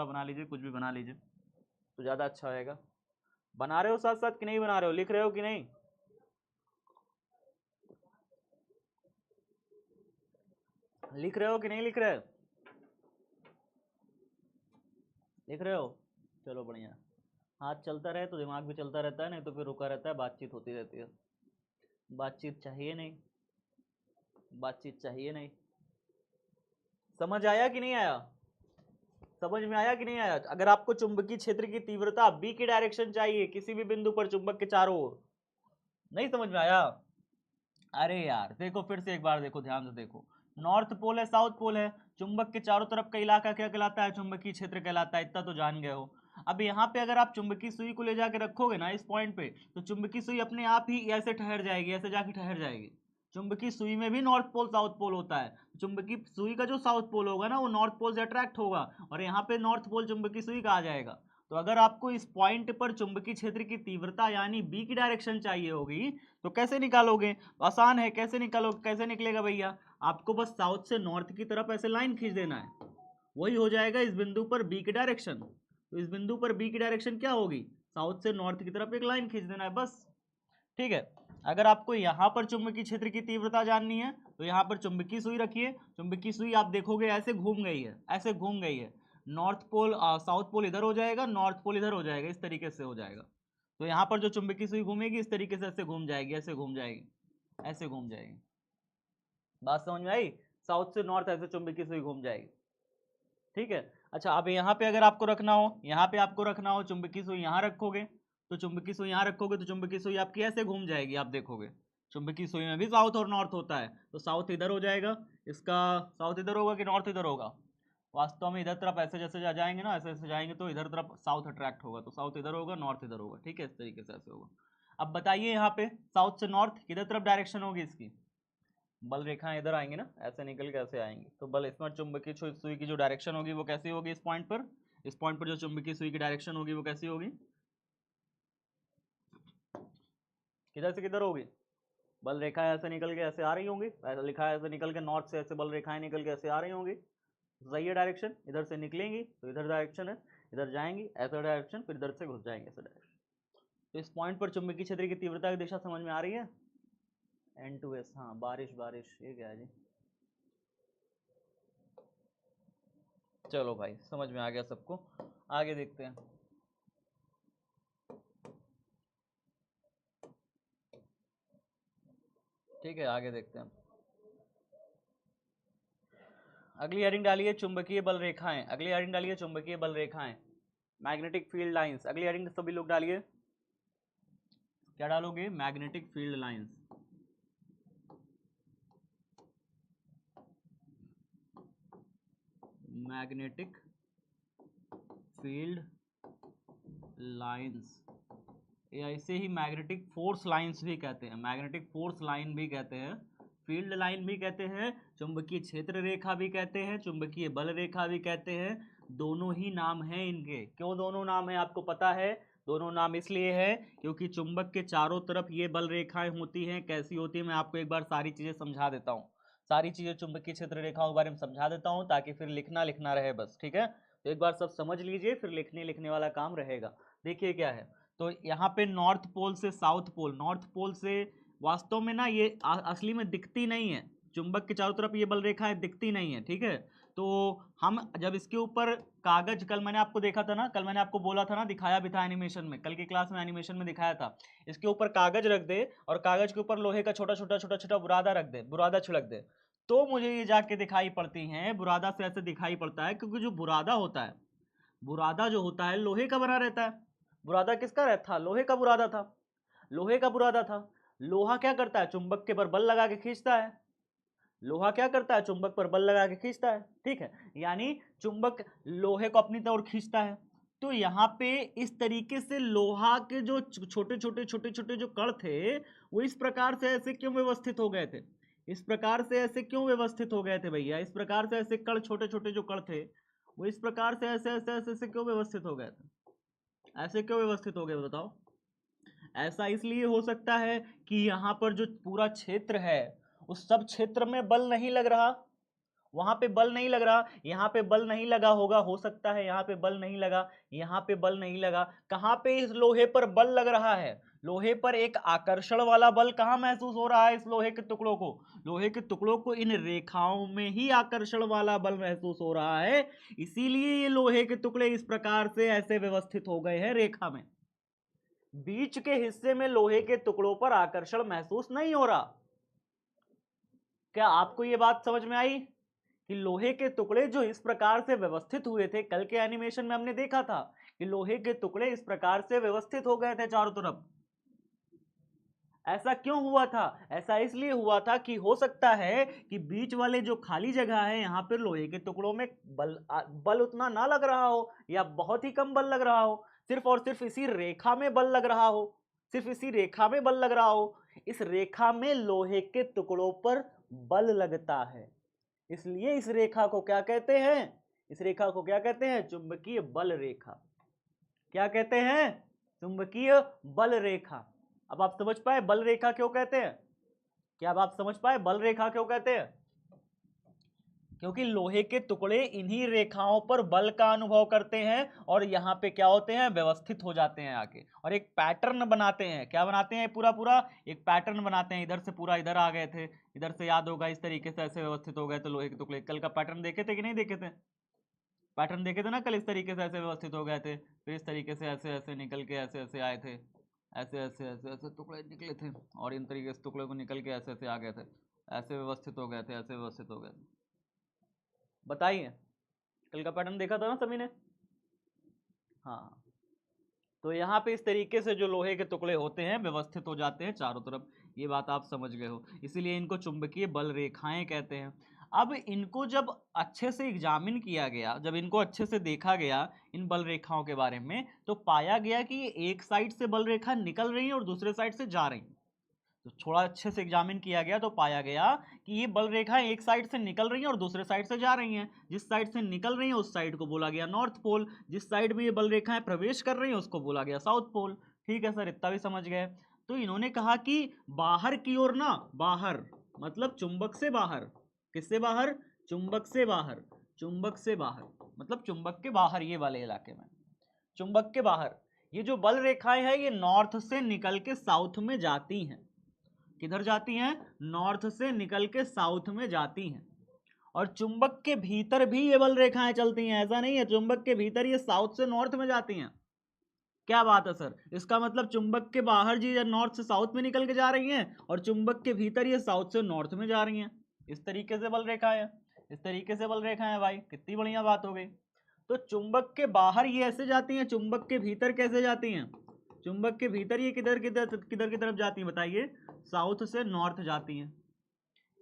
बना लीजिए, कुछ भी बना लीजिए तो ज़्यादा अच्छा होएगा। बना रहे हो साथ साथ कि नहीं बना रहे हो, लिख रहे हो कि नहीं, लिख रहे हो कि नहीं लिख रहे, लिख रहे हो? चलो बढ़िया। हाथ चलता रहे तो दिमाग भी चलता रहता है, नहीं तो फिर रुका रहता है, बातचीत होती रहती है। बातचीत चाहिए नहीं, बातचीत चाहिए नहीं। समझ आया कि नहीं आया, समझ में आया कि नहीं आया? अगर आपको चुंबकीय क्षेत्र की तीव्रता बी की डायरेक्शन चाहिए किसी भी बिंदु पर चुंबक के चारों ओर, नहीं समझ में आया? अरे यार देखो, फिर से एक बार देखो, ध्यान से देखो। नॉर्थ पोल है, साउथ पोल है, चुंबक के चारों तरफ का इलाका क्या कहलाता है, चुंबकीय क्षेत्र कहलाता है। इतना तो जान गए हो। अब यहाँ पे अगर आप चुंबकीय सुई को ले जाके रखोगे ना इस पॉइंट पे, तो चुंबकीय सुई अपने आप ही ऐसे ठहर जाएगी, ऐसे जाके ठहर जाएगी। चुंबकीय सुई में भी नॉर्थ पोल साउथ पोल होता है। चुंबकीय सुई का जो साउथ पोल होगा ना, वो नॉर्थ पोल से अट्रैक्ट होगा और यहाँ पे नॉर्थ पोल चुंबकीय सुई का आ जाएगा। तो अगर आपको इस पॉइंट पर चुंबकीय क्षेत्र की तीव्रता यानी बी की डायरेक्शन चाहिए होगी तो कैसे निकालोगे? आसान है, कैसे निकालोगे, कैसे निकलेगा भैया? आपको बस साउथ से नॉर्थ की तरफ ऐसे लाइन खींच देना है, वही हो जाएगा इस बिंदु पर बी की डायरेक्शन। तो इस बिंदु पर बी की डायरेक्शन क्या होगी, साउथ से नॉर्थ की तरफ एक लाइन खींच देना है बस, ठीक है। अगर आपको यहाँ पर चुंबकीय क्षेत्र की तीव्रता जाननी है तो यहाँ पर चुंबकीय सुई रखिए। चुंबकीय सुई आप देखोगे ऐसे घूम गई है, ऐसे घूम गई है। नॉर्थ पोल साउथ पोल इधर हो जाएगा, नॉर्थ पोल इधर हो जाएगा, इस तरीके से हो जाएगा। तो यहाँ पर जो चुंबकीय सुई घूमेगी इस तरीके से ऐसे घूम जाएगी, ऐसे घूम जाएगी, ऐसे घूम जाएगी। बात समझ में आई? साउथ से नॉर्थ ऐसे चुंबकीय सुई घूम जाएगी, ठीक है। अच्छा, अब यहाँ पे अगर आपको रखना हो, यहाँ पे आपको रखना हो, चुंबकीय सुई यहाँ रखोगे तो चुंबकीय सुई यहाँ रखोगे तो चुंबकीय सुई आपकी ऐसे घूम जाएगी। आप देखोगे चुंबकीय सुई में भी साउथ और नॉर्थ होता है, तो साउथ इधर हो जाएगा, इसका साउथ इधर होगा कि नॉर्थ इधर होगा, वास्तव में इधर तरफ ऐसे जैसे जाएंगे ना, ऐसे ऐसे जाएंगे तो इधर तरफ साउथ अट्रैक्ट होगा, तो साउथ इधर होगा, नॉर्थ इधर होगा, ठीक है, इस तरीके से ऐसे होगा। अब बताइए यहाँ पे साउथ से नॉर्थ किधर तरफ डायरेक्शन होगी इसकी, बल रेखाएं इधर आएंगी ना, ऐसे निकल के ऐसे आएंगी, तो बल इसमें चुंबकीय सुई की जो डायरेक्शन होगी वो कैसी होगी, इस पॉइंट पर जो चुंबकीय सुई की डायरेक्शन होगी वो कैसी होगी, किधर से किधर होगी, बल रेखाएं ऐसे निकल के ऐसे आ रही होंगी, ऐसा लिखा है ऐसे निकल के नॉर्थ से ऐसे बल रेखाएं निकल के ऐसे आ रही होंगी, सही है डायरेक्शन, इधर से निकलेंगी तो इधर डायरेक्शन है, इधर जाएंगी ऐसा डायरेक्शन, फिर इधर से घुस जाएंगे ऐसा डायरेक्शन। तो इस पॉइंट पर चुंबकीय क्षेत्र की तीव्रता की दिशा समझ में आ रही है, N2S, हाँ बारिश बारिश, ये क्या है जी, चलो भाई समझ में आ गया सबको, आगे देखते हैं। ठीक है आगे देखते हैं, अगली हेडिंग डालिए चुंबकीय बल रेखाएं, अगली हेडिंग डालिए चुंबकीय बल रेखाएं, मैग्नेटिक फील्ड लाइंस, अगली हेडिंग सभी लोग डालिए, क्या डालोगे, magnetic field lines, magnetic field lines, ऐसे ही मैग्नेटिक फोर्स लाइंस भी कहते हैं, मैग्नेटिक फोर्स लाइन भी कहते हैं, फील्ड लाइन भी कहते हैं, चुंबकीय क्षेत्र रेखा भी कहते हैं, चुंबकीय बल रेखा भी कहते हैं, दोनों ही नाम हैं इनके। क्यों दोनों नाम है आपको पता है, दोनों नाम इसलिए है क्योंकि चुंबक के चारों तरफ ये बल रेखाएं होती हैं, कैसी होती है मैं आपको एक बार सारी चीजें समझा देता हूँ, सारी चीजें चुंबकीय क्षेत्र रेखाओं के बारे में समझा देता हूँ ताकि फिर लिखना लिखना रहे बस, ठीक है, तो एक बार सब समझ लीजिए फिर लिखने वाला काम रहेगा। देखिए क्या है, तो यहाँ पे नॉर्थ पोल से साउथ पोल, नॉर्थ पोल से वास्तव में ना ये असली में दिखती नहीं है, चुंबक के चारों तरफ ये बल रेखाएं दिखती नहीं है, ठीक है, तो हम जब इसके ऊपर कागज, कल मैंने आपको देखा था ना, कल मैंने आपको बोला था ना, दिखाया भी था एनिमेशन में, कल की क्लास में एनिमेशन में दिखाया था, इसके ऊपर कागज रख दे और कागज के ऊपर लोहे का छोटा छोटा छोटा छोटा बुरादा रख दे, बुरादा छिड़क दे, तो मुझे ये जाके दिखाई पड़ती हैं, बुरादा से ऐसे दिखाई पड़ता है, क्योंकि जो बुरादा होता है, बुरादा जो होता है लोहे का बना रहता है, बुरादा किसका रहता था, लोहे का बुरादा था, लोहे का बुरादा था, लोहा क्या करता है, चुंबक के पर बल लगा के खींचता है, लोहा क्या करता है, चुंबक पर बल लगा के खींचता है, ठीक है, यानी चुंबक लोहे को अपनी तरफ खींचता है, तो यहाँ पे इस तरीके से लोहा के जो छोटे छोटे छोटे छोटे जो कण थे वो इस प्रकार से ऐसे क्यों व्यवस्थित हो गए थे, इस प्रकार से ऐसे क्यों व्यवस्थित हो गए थे भैया, इस प्रकार से ऐसे कण, छोटे छोटे जो कण थे वो इस प्रकार से ऐसे ऐसे ऐसे ऐसे क्यों व्यवस्थित हो गए थे, ऐसे क्यों व्यवस्थित हो गए बताओ, ऐसा इसलिए हो सकता है कि यहाँ पर जो पूरा क्षेत्र है उस सब क्षेत्र में बल नहीं लग रहा, वहां पे बल नहीं लग रहा, यहाँ पे बल नहीं लगा होगा, हो सकता है यहाँ पे बल नहीं लगा, यहाँ पे बल नहीं लगा, कहाँ पे इस लोहे पर बल लग रहा है, लोहे पर एक आकर्षण वाला बल कहाँ महसूस हो रहा है, इस लोहे के टुकड़ों को, लोहे के टुकड़ों को इन रेखाओं में ही आकर्षण वाला बल महसूस हो रहा है, इसीलिए ये लोहे के टुकड़े इस प्रकार से ऐसे व्यवस्थित हो गए हैं रेखा में, बीच के हिस्से में लोहे के टुकड़ों पर आकर्षण महसूस नहीं हो रहा। क्या आपको यह बात समझ में आई कि लोहे के टुकड़े जो इस प्रकार से व्यवस्थित हुए थे, कल के एनिमेशन में हमने देखा था कि लोहे के टुकड़े इस प्रकार से व्यवस्थित हो गए थे चारों तरफ, ऐसा क्यों हुआ था, ऐसा इसलिए हुआ था कि हो सकता है कि बीच वाले जो खाली जगह है यहाँ पर लोहे के टुकड़ों में बल उतना ना लग रहा हो या बहुत ही कम बल लग रहा हो, सिर्फ और सिर्फ इसी रेखा में बल लग रहा हो, सिर्फ इसी रेखा में बल लग रहा हो, इस रेखा में लोहे के टुकड़ों पर बल लगता है, इसलिए इस रेखा को क्या कहते हैं, इस रेखा को क्या कहते हैं, चुंबकीय बल रेखा, क्या कहते हैं, चुंबकीय बल रेखा। अब आप समझ पाए बल रेखा क्यों कहते हैं, क्या अब आप समझ पाए बल रेखा क्यों कहते हैं, क्योंकि लोहे के टुकड़े इन्हीं रेखाओं पर बल का अनुभव करते हैं और यहाँ पे क्या होते हैं, व्यवस्थित हो जाते हैं आके, और एक पैटर्न बनाते हैं, क्या बनाते हैं, पूरा पूरा एक पैटर्न बनाते हैं, इधर से पूरा इधर आ गए थे, इधर से याद होगा इस तरीके से ऐसे व्यवस्थित हो गए थे लोहे के टुकड़े, कल का पैटर्न देखे थे कि नहीं देखे थे, पैटर्न देखे थे ना कल, इस तरीके से ऐसे व्यवस्थित हो गए थे, फिर इस तरीके से ऐसे ऐसे निकल के ऐसे ऐसे आए थे, ऐसे ऐसे ऐसे ऐसे टुकड़े निकले थे और इन तरीके से टुकड़े को निकल के ऐसे ऐसे आ गए थे, ऐसे व्यवस्थित हो गए थे, ऐसे व्यवस्थित हो गए थे, बताइए कल का पैटर्न देखा था ना सभी ने, हाँ, तो यहाँ पे इस तरीके से जो लोहे के टुकड़े होते हैं व्यवस्थित हो जाते हैं चारों तरफ, ये बात आप समझ गए हो, इसीलिए इनको चुंबकीय बल रेखाएं कहते हैं। अब इनको जब अच्छे से एग्जामिन किया गया, जब इनको अच्छे से देखा गया इन बल रेखाओं के बारे में, तो पाया गया कि ये एक साइड से बल रेखा निकल रही है और दूसरे साइड से जा रही है। तो थोड़ा अच्छे से एग्जामिन किया गया तो पाया गया कि ये बल रेखाएं एक साइड से निकल रही हैं और दूसरे साइड से जा रही हैं। जिस साइड से निकल रही हैं उस साइड को बोला गया नॉर्थ पोल, जिस साइड में ये बल रेखाएं प्रवेश कर रही हैं उसको बोला गया साउथ पोल। ठीक है सर, इतना भी समझ गए। तो इन्होंने कहा कि बाहर की ओर ना, बाहर मतलब चुंबक से बाहर, किससे बाहर, चुंबक से बाहर, चुंबक से बाहर मतलब चुंबक के बाहर, ये वाले इलाके में चुंबक के बाहर ये जो बल रेखाएं हैं ये नॉर्थ से निकल के साउथ में जाती हैं। किधर जाती हैं, नॉर्थ से निकल के साउथ में जाती हैं। और चुंबक के भीतर भी ये बल रेखाएं चलती हैं, ऐसा नहीं है, चुंबक के भीतर ये साउथ से नॉर्थ में जाती हैं। क्या बात है सर, इसका मतलब चुंबक के बाहर जी नॉर्थ से साउथ में निकल के जा रही हैं और चुंबक के भीतर ये साउथ से नॉर्थ में जा रही हैं। इस तरीके से बल रेखाएं हैं, इस तरीके से बल रेखाएं हैं भाई, कितनी बढ़िया बात हो गई। तो चुंबक के बाहर ये ऐसे जाती हैं, चुंबक के भीतर कैसे जाती हैं, चुंबक के भीतर ये किधर किधर किधर की तरफ जाती हैं बताइए, साउथ से नॉर्थ जाती हैं।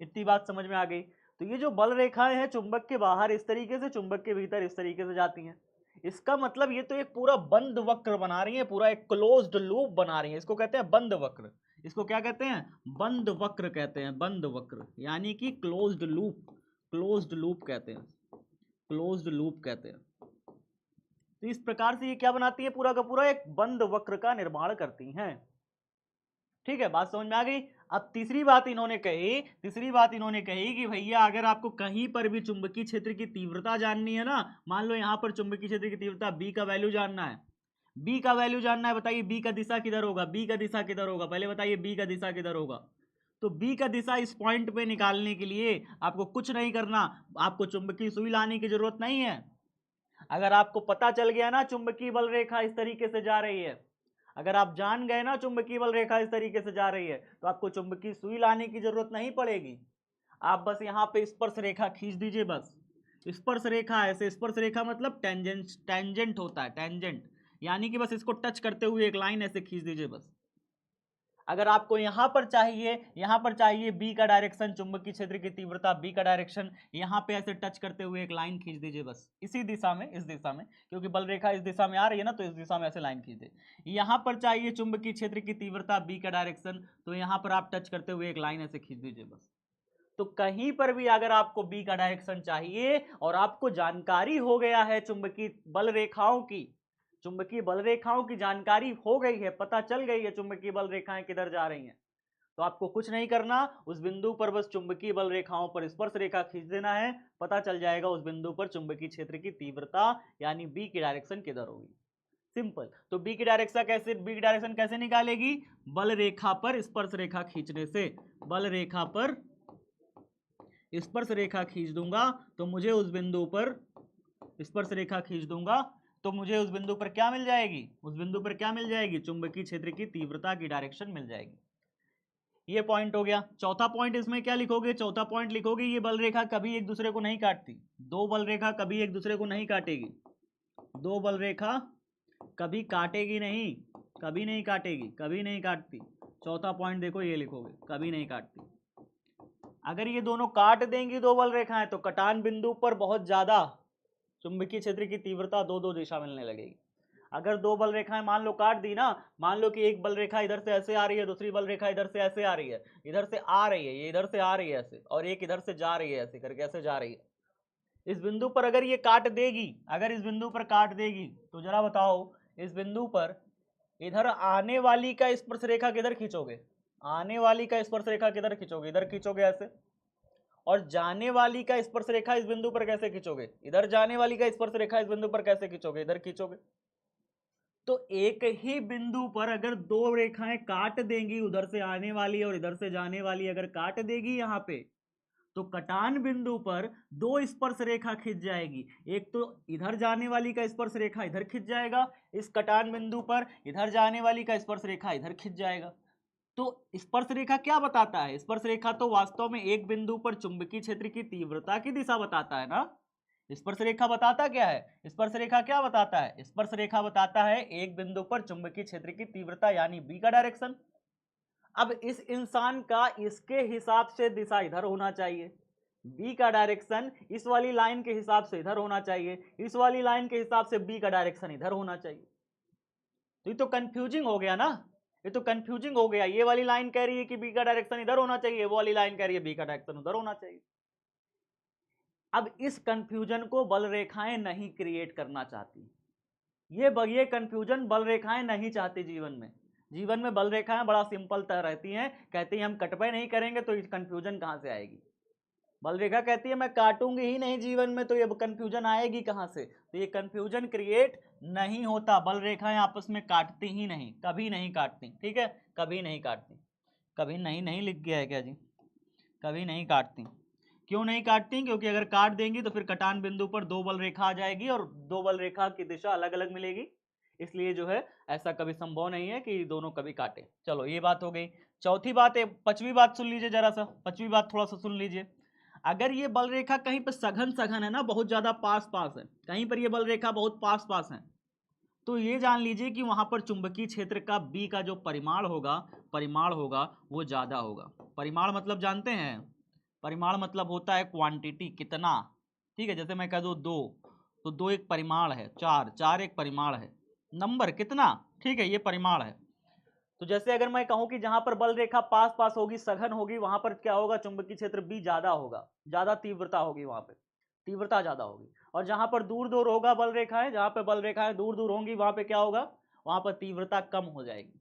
इतनी बात समझ में आ गई। तो ये जो बल रेखाएं हैं चुंबक के बाहर इस तरीके से, चुंबक के भीतर इस तरीके से जाती हैं। इसका मतलब ये तो एक पूरा बंद वक्र बना रही है, पूरा एक क्लोज्ड लूप बना रही है। इसको कहते हैं बंद वक्र। इसको क्या कहते हैं, बंद वक्र कहते हैं, बंद वक्र यानी कि क्लोज्ड लूप, क्लोज्ड लूप कहते हैं, क्लोज्ड लूप कहते हैं। तो इस प्रकार से ये क्या बनाती है, पूरा का पूरा एक बंद वक्र का निर्माण करती हैं। ठीक है, बात समझ में आ गई। अब तीसरी बात इन्होंने कही, तीसरी बात इन्होंने कही कि भैया अगर आपको कहीं पर भी चुंबकीय क्षेत्र की तीव्रता जाननी है ना, मान लो यहां पर चुंबकीय क्षेत्र की तीव्रता बी का वैल्यू जानना है, बी का वैल्यू जानना है, बताइए बी का दिशा किधर होगा, बी का दिशा किधर होगा, पहले बताइए बी का दिशा किधर होगा। तो बी का दिशा इस पॉइंट पे निकालने के लिए आपको कुछ नहीं करना, आपको चुंबकीय सुई लाने की जरूरत नहीं है। अगर आपको पता चल गया ना चुंबकीय बल रेखा इस तरीके से जा रही है, अगर आप जान गए ना चुंबकीय बल रेखा इस तरीके से जा रही है, तो आपको चुंबकीय सुई लाने की जरूरत नहीं पड़ेगी। आप बस यहाँ पे स्पर्श रेखा खींच दीजिए, बस स्पर्श रेखा, ऐसे स्पर्श रेखा मतलब टेंजेंट, टेंजेंट होता है, टेंजेंट यानी कि बस इसको टच करते हुए एक लाइन ऐसे खींच दीजिए बस। अगर आपको यहाँ पर चाहिए, यहाँ पर चाहिए बी का डायरेक्शन, चुंबकीय क्षेत्र की तीव्रता बी का डायरेक्शन, यहाँ पे ऐसे टच करते हुए एक लाइन खींच दीजिए बस इसी दिशा में, इस दिशा में, क्योंकि बल रेखा इस दिशा में आ रही है ना, तो इस दिशा में ऐसे लाइन खींच दे। यहाँ पर चाहिए चुंबकीय क्षेत्र की तीव्रता बी का डायरेक्शन, तो यहाँ पर आप टच करते हुए एक लाइन ऐसे खींच दीजिए बस। तो कहीं पर भी अगर आपको बी का डायरेक्शन चाहिए और आपको जानकारी हो गया है चुंबकीय बल रेखाओं की, चुंबकीय बल रेखाओं की जानकारी हो गई है, पता चल गई है चुंबकीय बल रेखाएं किधर जा रही हैं, तो आपको कुछ नहीं करना, उस बिंदु पर बस चुंबकीय बल रेखाओं पर स्पर्श रेखा खींच देना है, पता चल जाएगा उस बिंदु पर चुंबकीय क्षेत्र की तीव्रता यानी बी की डायरेक्शन किधर होगी। सिंपल। तो बी की डायरेक्शन कैसे, बी की डायरेक्शन कैसे निकालेगी, बल रेखा पर स्पर्श रेखा खींचने से, बल रेखा पर स्पर्श रेखा खींच दूंगा तो मुझे उस बिंदु पर, स्पर्श रेखा खींच दूंगा तो मुझे उस बिंदु पर क्या मिल जाएगी, उस बिंदु पर क्या मिल जाएगी, चुंबकीय क्षेत्र की तीव्रता की डायरेक्शन मिल जाएगी। ये पॉइंट हो गया। चौथा पॉइंट इसमें क्या लिखोगे, चौथा पॉइंट लिखोगे ये बल रेखा कभी एक दूसरे को नहीं काटती, दो बल रेखा कभी एक दूसरे को नहीं काटेगी, दो बल रेखा कभी काटेगी नहीं, कभी नहीं काटेगी, कभी नहीं काटती। चौथा पॉइंट देखो ये लिखोगे, कभी नहीं काटती। अगर ये दोनों काट देंगी दो बल रेखाएं तो कटान बिंदु पर बहुत ज्यादा चुंबकीय क्षेत्र की तीव्रता दो दो दिशा मिलने लगेगी। अगर दो बल रेखाएं मान लो काट दी ना, मान लो कि एक बल रेखा इधर से ऐसे आ रही है, दूसरी बल रेखा इधर से ऐसे आ रही है, इधर से आ रही है, ये इधर से आ रही है ऐसे, और एक इधर से जा रही है ऐसे करके, ऐसे जा रही है। इस बिंदु पर अगर ये काट देगी, अगर इस बिंदु पर काट देगी तो जरा बताओ इस बिंदु पर इधर आने वाली का स्पर्श रेखा किधर खींचोगे, आने वाली का स्पर्श रेखा किधर खींचोगे, इधर खींचोगे ऐसे, और जाने वाली का स्पर्श रेखा इस बिंदु पर कैसे खींचोगे, इधर जाने वाली का स्पर्श रेखा इस बिंदु पर कैसे खींचोगे, इधर खींचोगे। तो एक ही बिंदु पर अगर दो रेखाएं काट देंगी, उधर से आने वाली और इधर से जाने वाली अगर काट देगी यहां पे, तो कटान बिंदु पर दो स्पर्श रेखा खिंच जाएगी। एक तो इधर जाने वाली का स्पर्श रेखा इधर खिंच जाएगा, इस कटान बिंदु पर इधर जाने वाली का स्पर्श रेखा इधर खिंच जाएगा। तो स्पर्श रेखा क्या बताता है, स्पर्श रेखा तो वास्तव में एक बिंदु पर चुंबकीय क्षेत्र की तीव्रता की दिशा बताता है ना। स्पर्श रेखा बताता क्या है, स्पर्श रेखा क्या बताता है, स्पर्श रेखा बताता है एक बिंदु पर चुंबकीय क्षेत्र की तीव्रता यानी बी का डायरेक्शन। अब इस इंसान का इसके हिसाब से दिशा इधर होना चाहिए, बी का डायरेक्शन इस वाली लाइन के हिसाब से इधर होना चाहिए, इस वाली लाइन के हिसाब से बी का डायरेक्शन इधर होना चाहिए। तो ये तो कंफ्यूजिंग हो गया ना, ये तो कंफ्यूजिंग हो गया। ये वाली लाइन कह रही है कि बी का डायरेक्शन इधर होना चाहिए, वो वाली लाइन कह रही है बी का डायरेक्शन उधर होना चाहिए। अब इस कंफ्यूजन को बल रेखाएं नहीं क्रिएट करना चाहती। ये कंफ्यूजन बल रेखाएं नहीं चाहती जीवन में। जीवन में बल रेखाएं बड़ा सिंपल तरह रहती हैं, कहती हैं हम कटवे नहीं करेंगे तो कंफ्यूजन कहां से आएगी। बल रेखा कहती है मैं काटूंगी ही नहीं जीवन में, तो ये कंफ्यूजन आएगी कहां से। तो ये कंफ्यूजन क्रिएट नहीं होता, बल रेखाएं आपस में काटती ही नहीं, कभी नहीं काटती। ठीक है, कभी नहीं काटती। कभी नहीं, नहीं लिख गया है क्या जी, कभी नहीं काटती। क्यों नहीं काटती? क्योंकि अगर काट देंगी तो फिर कटान बिंदु पर दो बल रेखा आ जाएगी और दो बल रेखा की दिशा अलग अलग मिलेगी, इसलिए जो है ऐसा कभी संभव नहीं है कि दोनों कभी काटे। चलो ये बात हो गई। चौथी बात है, पांचवी बात सुन लीजिए जरा सा, पांचवी बात थोड़ा सा सुन लीजिए। अगर ये बल रेखा कहीं पर सघन सघन है ना, बहुत ज्यादा पास पास है, कहीं पर ये बल रेखा बहुत पास पास है, तो ये जान लीजिए कि वहां पर चुंबकीय क्षेत्र का बी का जो परिमाण होगा वो ज्यादा होगा। परिमाण मतलब जानते हैं, परिमाण मतलब होता है क्वांटिटी, कितना। ठीक है, जैसे मैं कह दूं दो, तो दो एक परिमाण है, चार, चार एक परिमाण है, नंबर कितना, ठीक है, ये परिमाण है। तो जैसे अगर मैं कहूं कि जहां पर बल रेखा पास पास होगी, सघन होगी, वहां पर क्या होगा, चुंबकीय क्षेत्र बी ज्यादा होगा, ज्यादा तीव्रता होगी, वहां पे तीव्रता ज्यादा होगी। और जहां पर दूर दूर होगा बल रेखाएं, जहां पर बल रेखाएं दूर दूर होंगी, वहां पे क्या होगा, वहां पर तीव्रता कम हो जाएगी,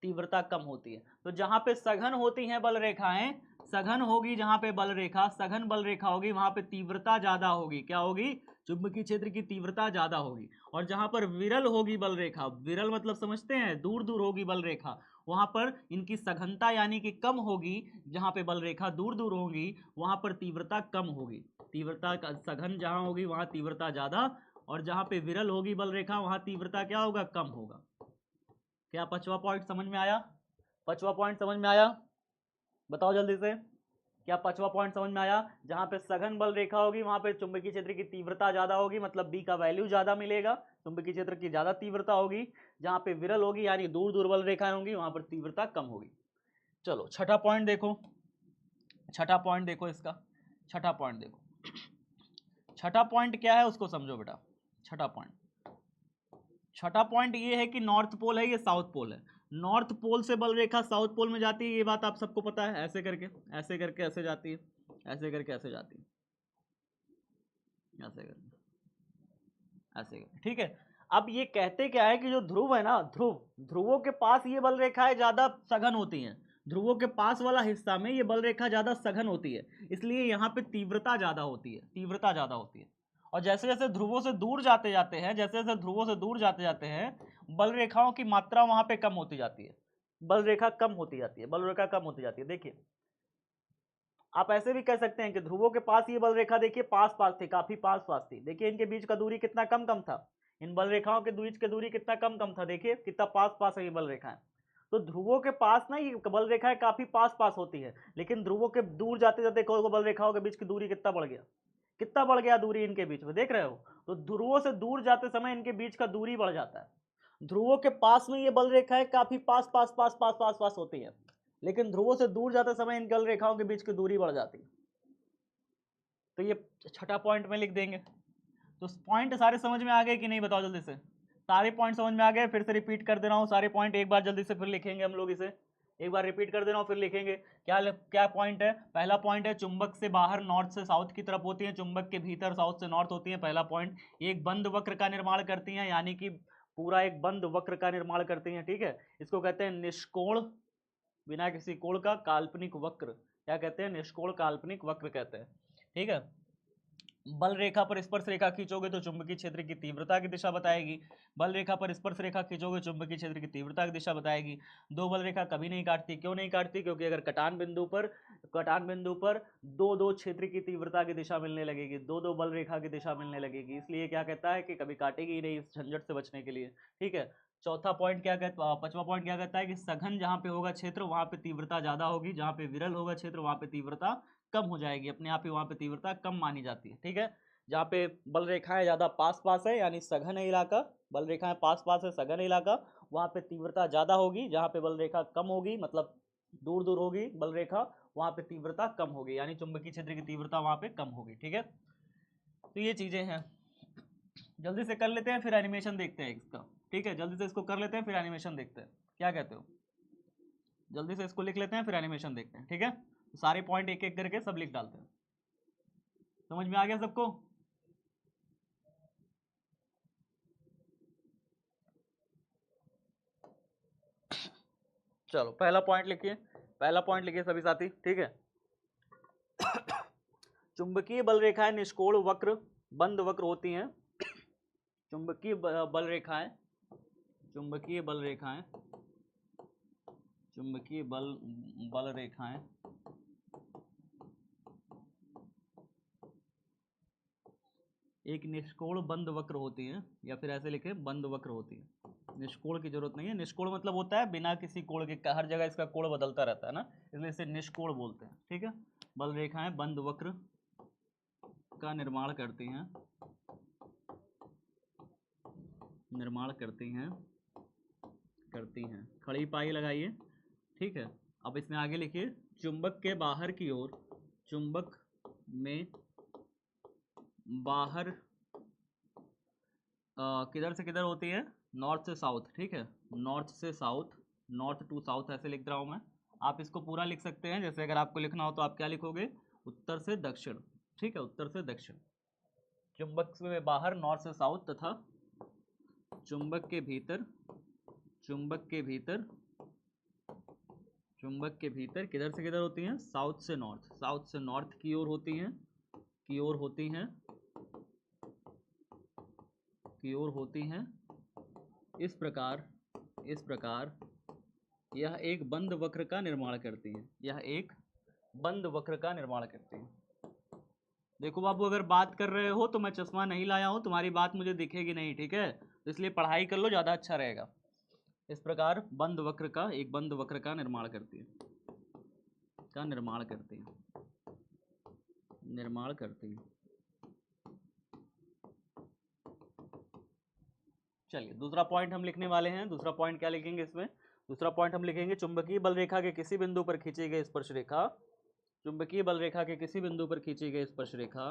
तीव्रता कम होती है। तो जहां पे सघन होती हैं बल रेखाएं, सघन होगी जहां पे बल रेखा, सघन बल रेखा होगी, वहां पे तीव्रता ज्यादा होगी, क्या होगी, चुंबकीय क्षेत्र की तीव्रता ज्यादा होगी। और जहां पर विरल होगी बल रेखा, विरल मतलब समझते हैं, दूर दूर होगी बल रेखा, वहां पर इनकी सघनता यानी कि कम होगी। जहां पे बल रेखा दूर दूर होगी वहां पर तीव्रता कम होगी, तीव्रता सघन जहां होगी वहां तीव्रता ज्यादा, और जहां पे विरल होगी बल रेखा वहां तीव्रता क्या होगा, कम होगा। क्या पांचवा पॉइंट समझ में आया? पांचवा पॉइंट समझ में आया? बताओ जल्दी से, क्या पांचवा पॉइंट समझ में आया? जहां पे सघन बल रेखा होगी वहां पे चुंबकीय क्षेत्र की तीव्रता ज्यादा होगी, मतलब बी का वैल्यू ज्यादा मिलेगा, चुंबकीय क्षेत्र की ज्यादा तीव्रता होगी। जहां पे विरल होगी यानी दूर दूर बल रेखाएं होंगी वहां पर तीव्रता कम होगी। चलो छठा पॉइंट देखो, छठा पॉइंट देखो इसका, छठा पॉइंट देखो, छठा पॉइंट क्या है उसको समझो बेटा। छठा पॉइंट, छठा पॉइंट ये है कि नॉर्थ पोल है, ये साउथ पोल है। नॉर्थ पोल से बल रेखा साउथ पोल में जाती है, ये बात आप सबको पता है, ऐसे करके ऐसे करके ऐसे जाती है, ऐसे करके ऐसे जाती है, ऐसे करके ऐसे करके, ठीक है। अब ये कहते क्या है कि जो ध्रुव है ना, ध्रुवों के पास ये बल रेखाएं ज्यादा सघन होती हैं, ध्रुवों के पास वाला हिस्सा में ये बल रेखा ज्यादा सघन होती है, इसलिए यहाँ पे तीव्रता ज्यादा होती है, तीव्रता ज्यादा होती है। और जैसे जैसे ध्रुवों से दूर जाते जाते हैं, जैसे जैसे ध्रुवों से दूर जाते जाते हैं, बल रेखाओं की मात्रा वहां पे कम होती जाती है, बल रेखा कम होती जाती है, बल रेखा कम होती जाती है। देखिए आप ऐसे भी कह सकते हैं कि ध्रुवों के पास ये बल रेखा देखिए पास पास थी, काफी पास पास थी, देखिए इनके बीच का दूरी कितना कम कम था, इन बल रेखाओं के बीच की दूरी कितना कम कम था, देखिए कितना पास पास है ये बल रेखाएं। तो ध्रुवों के पास ना ये बल रेखाएं काफी पास पास होती है, लेकिन ध्रुवों के दूर जाते जाते बल रेखाओं के बीच की दूरी कितना बढ़ गया, कितना बढ़ गया दूरी इनके बीच में, देख रहे हो। तो ध्रुवों से दूर जाते समय इनके बीच का दूरी बढ़ जाता है। ध्रुवों के पास में ये बल रेखाएं काफी पास पास पास पास पास पास होती है, लेकिन ध्रुवों से दूर जाते समय इन बल रेखाओं के बीच की दूरी बढ़ जाती है। तो ये छठा पॉइंट में लिख देंगे। तो पॉइंट सारे समझ में आ गए कि नहीं, बताओ जल्दी से। सारे पॉइंट समझ में आ गए? फिर से रिपीट कर दे रहा हूँ सारे पॉइंट एक बार जल्दी से, फिर लिखेंगे हम लोग इसे, एक बार रिपीट कर दे रहा हूँ फिर लिखेंगे। क्या क्या पॉइंट है? पहला पॉइंट है चुंबक से बाहर नॉर्थ से साउथ की तरफ होती है, चुंबक के भीतर साउथ से नॉर्थ होती है, पहला पॉइंट। एक बंद वक्र का निर्माण करती हैं, यानी कि पूरा एक बंद वक्र का निर्माण करती हैं, ठीक है। इसको कहते हैं निष्कोण, बिना किसी कोण का काल्पनिक वक्र। क्या कहते हैं? निष्कोण काल्पनिक वक्र कहते हैं, ठीक है। बल रेखा पर स्पर्श रेखा खींचोगे तो चुंबकीय क्षेत्र की तीव्रता की दिशा बताएगी, बल रेखा पर स्पर्श रेखा खींचोगे चुंबकीय क्षेत्र की तीव्रता की दिशा बताएगी। दो बल रेखा कभी नहीं काटती, क्यों नहीं काटती? क्योंकि अगर कटान बिंदु पर दो दो क्षेत्र की तीव्रता की दिशा मिलने लगेगी, दो दो बल रेखा की दिशा मिलने लगेगी, इसलिए क्या कहता है कि कभी काटेगी ही नहीं, इस झंझट से बचने के लिए, ठीक है। चौथा पॉइंट क्या कहता, पांचवा पॉइंट क्या कहता है कि सघन जहां पे होगा क्षेत्र वहां पे तीव्रता ज्यादा होगी, जहां पे विरल होगा क्षेत्र वहां पे तीव्रता कम हो जाएगी, अपने आप ही वहां पे तीव्रता कम मानी जाती है, ठीक है। जहाँ पे बल रेखाएं ज्यादा पास पास है यानी सघन है इलाका, बल रेखाएं पास पास है सघन इलाका, वहां पे तीव्रता ज्यादा होगी, जहाँ पे बल रेखा कम होगी मतलब दूर दूर होगी बल रेखा वहां पे तीव्रता कम होगी, यानी चुंबकीय क्षेत्र की तीव्रता वहां पे कम होगी। ठीक है, तो ये चीजें हैं, जल्दी से कर लेते हैं फिर एनिमेशन देखते हैं इसका। ठीक है, जल्दी से इसको कर लेते हैं फिर एनिमेशन देखते हैं, क्या कहते हो? जल्दी से इसको लिख लेते हैं फिर एनिमेशन देखते हैं। ठीक है, तो सारे पॉइंट एक एक करके सब लिख डालते हैं। समझ में आ गया सबको? चलो पहला पॉइंट लिखिए, पहला पॉइंट लिखिए सभी साथी। ठीक है, चुंबकीय बल रेखाएं निष्कोण वक्र बंद वक्र होती हैं। चुंबकीय बल रेखाएं, चुंबकीय बल रेखाएं, चुंबकीय बल रेखाएं एक निष्कोण बंद वक्र होती हैं, या फिर ऐसे लिखे बंद वक्र होती है। निष्कोण की जरूरत नहीं है, निष्कोण मतलब होता है बिना किसी कोण के, हर जगह इसका कोण बदलता रहता है ना, इसलिए इसे निष्कोण बोलते हैं। ठीक है, बल रेखाएं बंद वक्र का निर्माण करती हैं, निर्माण करती हैं, करती हैं। खड़ी पाई लगाइए। ठीक है, अब इसमें आगे लिखिए चुंबक के बाहर की ओर, चुंबक में बाहर किधर से किधर होती है? नॉर्थ से साउथ। ठीक है, नॉर्थ से साउथ, नॉर्थ टू साउथ ऐसे लिख रहा हूँ मैं। आप इसको पूरा लिख सकते हैं, जैसे अगर आपको लिखना हो तो आप क्या लिखोगे? उत्तर से दक्षिण। ठीक है, उत्तर से दक्षिण। चुंबक में बाहर नॉर्थ से साउथ, तथा चुंबक के भीतर, चुंबक के भीतर, चुंबक के भीतर किधर से किधर होती हैं? साउथ से नॉर्थ, साउथ से नॉर्थ की ओर होती हैं, की ओर होती हैं, की ओर होती हैं। इस प्रकार, इस प्रकार यह एक बंद वक्र का निर्माण करती हैं, यह एक बंद वक्र का निर्माण करती हैं। देखो बाबू, अगर बात कर रहे हो तो मैं चश्मा नहीं लाया हूं, तुम्हारी बात मुझे दिखेगी नहीं। ठीक है, तो इसलिए पढ़ाई कर लो, ज़्यादा अच्छा रहेगा। इस प्रकार बंद वक्र का, एक बंद वक्र का निर्माण करती है, का निर्माण करती है, निर्माण करती है। चलिए दूसरा पॉइंट हम लिखने वाले हैं। दूसरा पॉइंट क्या लिखेंगे इसमें? दूसरा पॉइंट हम लिखेंगे चुंबकीय बल रेखा के किसी बिंदु पर खींची गई स्पर्श रेखा, चुंबकीय बल रेखा के किसी बिंदु पर खींची गई स्पर्श रेखा,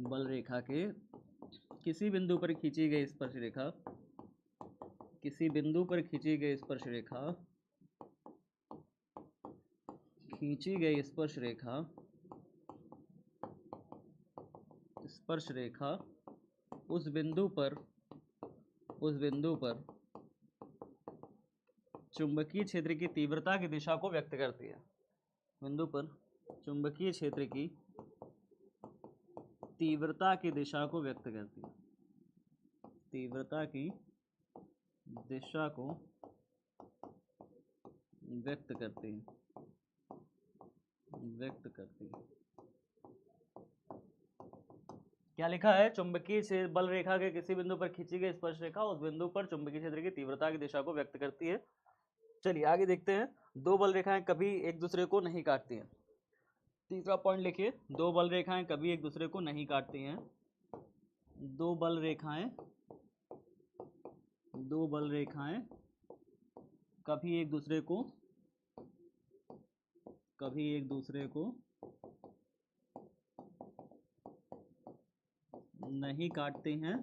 बल रेखा के किसी बिंदु पर खींची गई स्पर्श रेखा, किसी बिंदु पर खींची गई स्पर्श रेखा, खींची गई स्पर्श रेखा, स्पर्श रेखा उस बिंदु पर, उस बिंदु पर चुंबकीय क्षेत्र की तीव्रता की दिशा को व्यक्त करती है। बिंदु पर चुंबकीय क्षेत्र की तीव्रता की दिशा को व्यक्त करती है, तीव्रता की दिशा को व्यक्त करती है, व्यक्त करती है। क्या लिखा है? चुंबकीय बल रेखा के किसी बिंदु पर खींची गई स्पर्श रेखा उस बिंदु पर चुंबकीय क्षेत्र की तीव्रता की दिशा को व्यक्त करती है। चलिए आगे देखते हैं। दो बल रेखाएं कभी एक दूसरे को नहीं काटती हैं। तीसरा पॉइंट लिखिए, दो बल रेखाएं कभी एक दूसरे को नहीं काटती हैं। दो बल रेखाएं, दो बल रेखाएं कभी एक दूसरे को, कभी एक दूसरे को नहीं काटती हैं,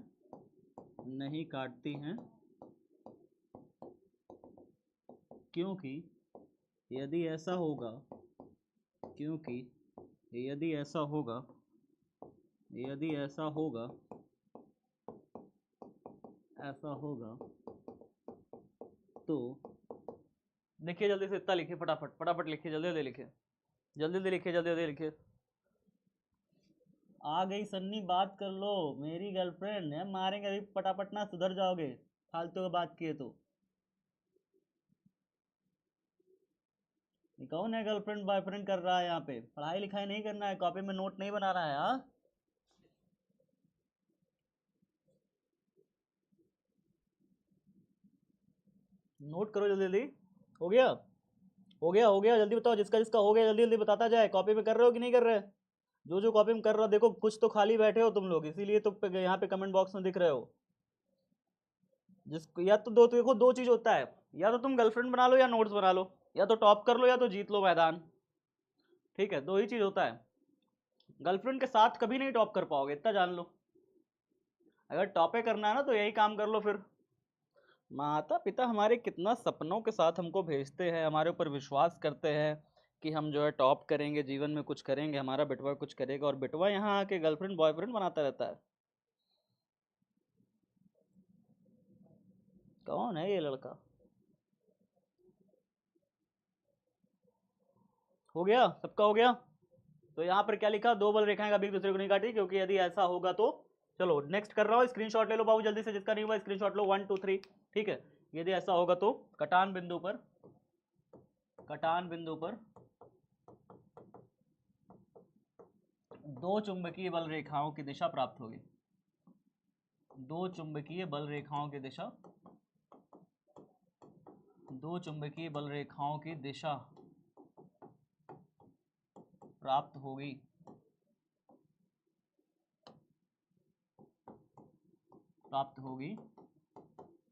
नहीं काटती हैं, क्योंकि यदि ऐसा होगा, क्योंकि यदि ऐसा होगा, यदि ऐसा होगा, ऐसा होगा तो देखिए जल्दी से, इतना लिखिए फटाफट, फटाफट लिखिए, जल्दी जल्दी लिखिए, जल्दी जल्दी लिखिए, जल्दी जल्दी लिखिए। आ गई सन्नी, बात कर लो, मेरी गर्लफ्रेंड है, मारेंगे अभी फटाफट ना, सुधर जाओगे फालतू का बात किए तो। कौन है गर्लफ्रेंड बॉयफ्रेंड कर रहा है यहाँ पे? पढ़ाई लिखाई नहीं करना है, कॉपी में नोट नहीं बना रहा है। हाँ, नोट करो जल्दी जल्दी। हो गया, हो गया, हो गया, जल्दी बताओ, जिसका जिसका हो गया जल्दी जल्दी बताता जाए। कॉपी में कर रहे हो कि नहीं कर रहे? जो जो कॉपी में कर रहा हो, देखो कुछ तो खाली बैठे हो तुम लोग, इसीलिए तो यहाँ पे कमेंट बॉक्स में दिख रहे हो। जिसको या तो देखो दो चीज होता है, या तो तुम गर्लफ्रेंड बना लो या नोट्स बना लो, या तो टॉप कर लो या तो जीत लो मैदान। ठीक है, दो ही चीज होता है। गर्लफ्रेंड के साथ कभी नहीं टॉप कर पाओगे, इतना जान लो। अगर टॉपे करना है ना तो यही काम कर लो फिर। माता पिता हमारे कितना सपनों के साथ हमको भेजते हैं, हमारे ऊपर विश्वास करते हैं कि हम जो है टॉप करेंगे, जीवन में कुछ करेंगे, हमारा बेटवा कुछ करेगा, और बेटवा यहाँ आके गर्लफ्रेंड बॉयफ्रेंड बनाता रहता है। कौन है ये लड़का? हो गया, सबका हो गया। तो यहाँ पर क्या लिखा, दो बल रेखाएं कभी एक दूसरे को नहीं काटी, क्योंकि यदि ऐसा होगा तो चलो नेक्स्ट कर रहा हूँ, स्क्रीनशॉट ले लो बाबू जल्दी से, जिसका नहीं हुआ स्क्रीनशॉट लो 1 2 3। ठीक है, यदि ऐसा होगा तो कटान बिंदु पर दो चुंबकीय बल रेखाओं की दिशा प्राप्त होगी। दो चुंबकीय बल रेखाओं की दिशा प्राप्त होगी,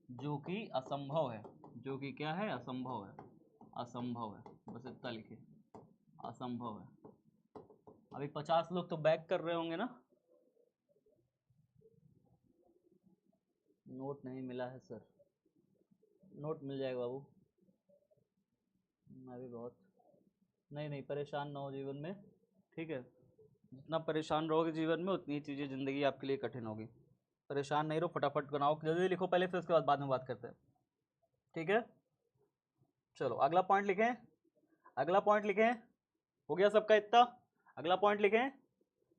जो कि असंभव है। जो कि क्या है? असंभव है। बस इतना लिखिए, असंभव है। अभी 50 लोग तो बैक कर रहे होंगे ना। नोट नहीं मिला है सर, नोट मिल जाएगा बाबू। मैं भी बहुत नहीं परेशान ना हो जीवन में। ठीक है, जितना परेशान रहोगे जीवन में उतनी चीज़ें ज़िंदगी आपके लिए कठिन होगी। परेशान नहीं रहो, फटाफट बनाओ, जल्दी लिखो पहले, फिर उसके बाद में बात करते हैं। ठीक है, चलो अगला पॉइंट लिखें। हो गया सबका इतना? अगला पॉइंट लिखें।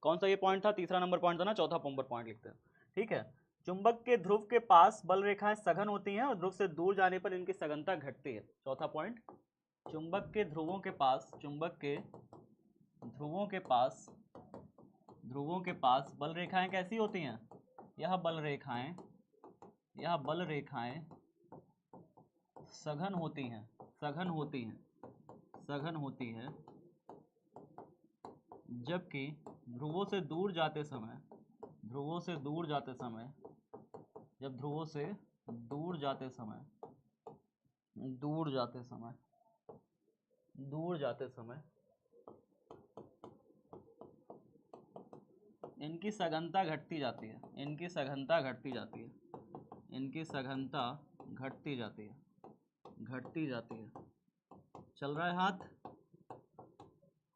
कौन सा ये पॉइंट था? तीसरा नंबर पॉइंट था ना, चौथा नंबर पॉइंट लिखते हैं। ठीक है, चुंबक के ध्रुव के पास बल रेखाएं सघन होती हैं और ध्रुव से दूर जाने पर इनकी सघनता घटती है। चौथा पॉइंट, चुंबक के ध्रुवों के पास बल रेखाएं कैसी होती हैं? यह बल रेखाएं सघन होती हैं, जबकि ध्रुवों से दूर जाते समय इनकी सघनता घटती जाती है। चल रहा है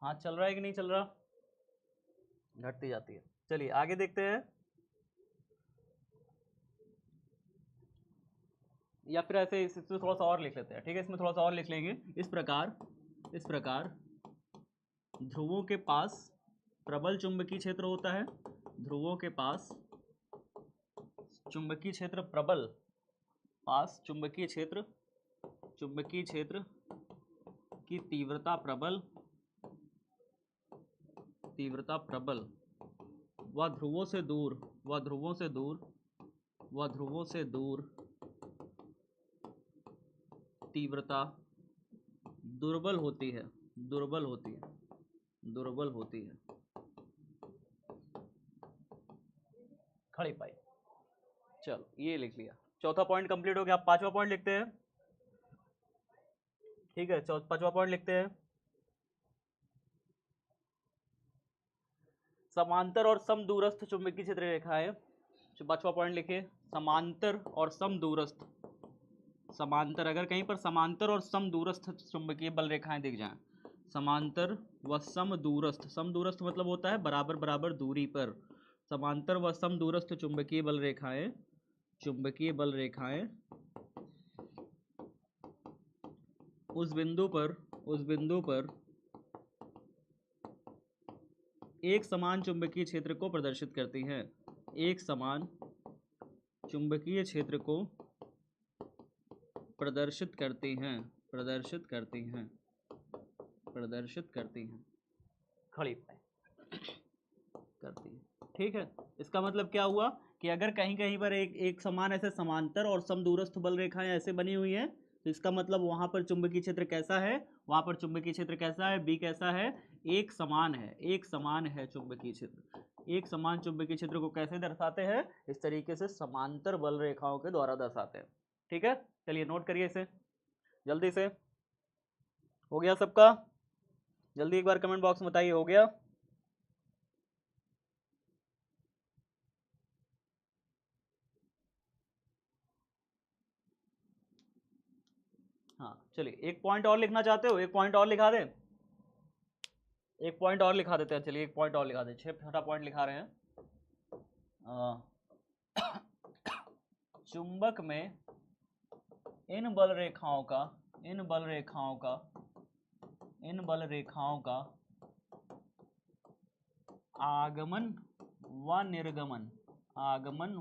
हाथ चल रहा है कि नहीं चल रहा? घटती जाती है। चलिए आगे देखते हैं, या फिर ऐसे इसमें थोड़ा सा और लिख लेते हैं। ठीक है, इसमें थोड़ा सा और लिख लेंगे। इस प्रकार ध्रुवों के पास प्रबल चुंबकीय क्षेत्र होता है। ध्रुवों के पास चुंबकीय क्षेत्र प्रबल, चुंबकीय क्षेत्र की तीव्रता प्रबल व ध्रुवों से दूर तीव्रता दुर्बल होती है। खड़ी पाई। चलो ये लिख लिया, चौथा पॉइंट कंप्लीट हो गया। आप पांचवा पॉइंट लिखते हैं। ठीक है, पांचवा पॉइंट लिखते हैं। समांतर और समदूरस्थ चुंबकीय क्षेत्र रेखाएं। पांचवा पॉइंट लिखिए, समांतर और समदूरस्थ। अगर कहीं पर समांतर और समदूरस्थ चुंबकीय बल रेखाएं दिख जाएं, समांतर व समदूरस्थ मतलब होता है बराबर बराबर दूरी पर। समांतर व समदूरस्थ चुंबकीय बल रेखाएं उस बिंदु पर एक समान चुंबकीय क्षेत्र को प्रदर्शित करती हैं। एक समान चुंबकीय क्षेत्र को प्रदर्शित करती हैं। खड़ी करती है। ठीक है, इसका मतलब क्या हुआ कि अगर कहीं कहीं पर एक समान ऐसे समांतर और समदूरस्थ बल रेखाएं ऐसे बनी हुई हैं, तो इसका मतलब वहां पर चुंबकीय क्षेत्र कैसा है? बी कैसा है? एक समान है चुंबकीय क्षेत्र। एक समान चुंबकीय क्षेत्र को कैसे दर्शाते हैं? इस तरीके से समांतर बल रेखाओं के द्वारा दर्शाते हैं। ठीक है, चलिए नोट करिए इसे जल्दी से। हो गया सबका? जल्दी एक बार कमेंट बॉक्स में बताइए, हो गया? हाँ चलिए, एक पॉइंट और लिखना चाहते हो? एक पॉइंट और लिखा दें, एक पॉइंट और लिखा देते हैं। चलिए एक पॉइंट और लिखा दें, 6 पॉइंट लिखा रहे हैं। चुंबक में इन बल रेखाओं का आगमन व निर्गमन। आगमन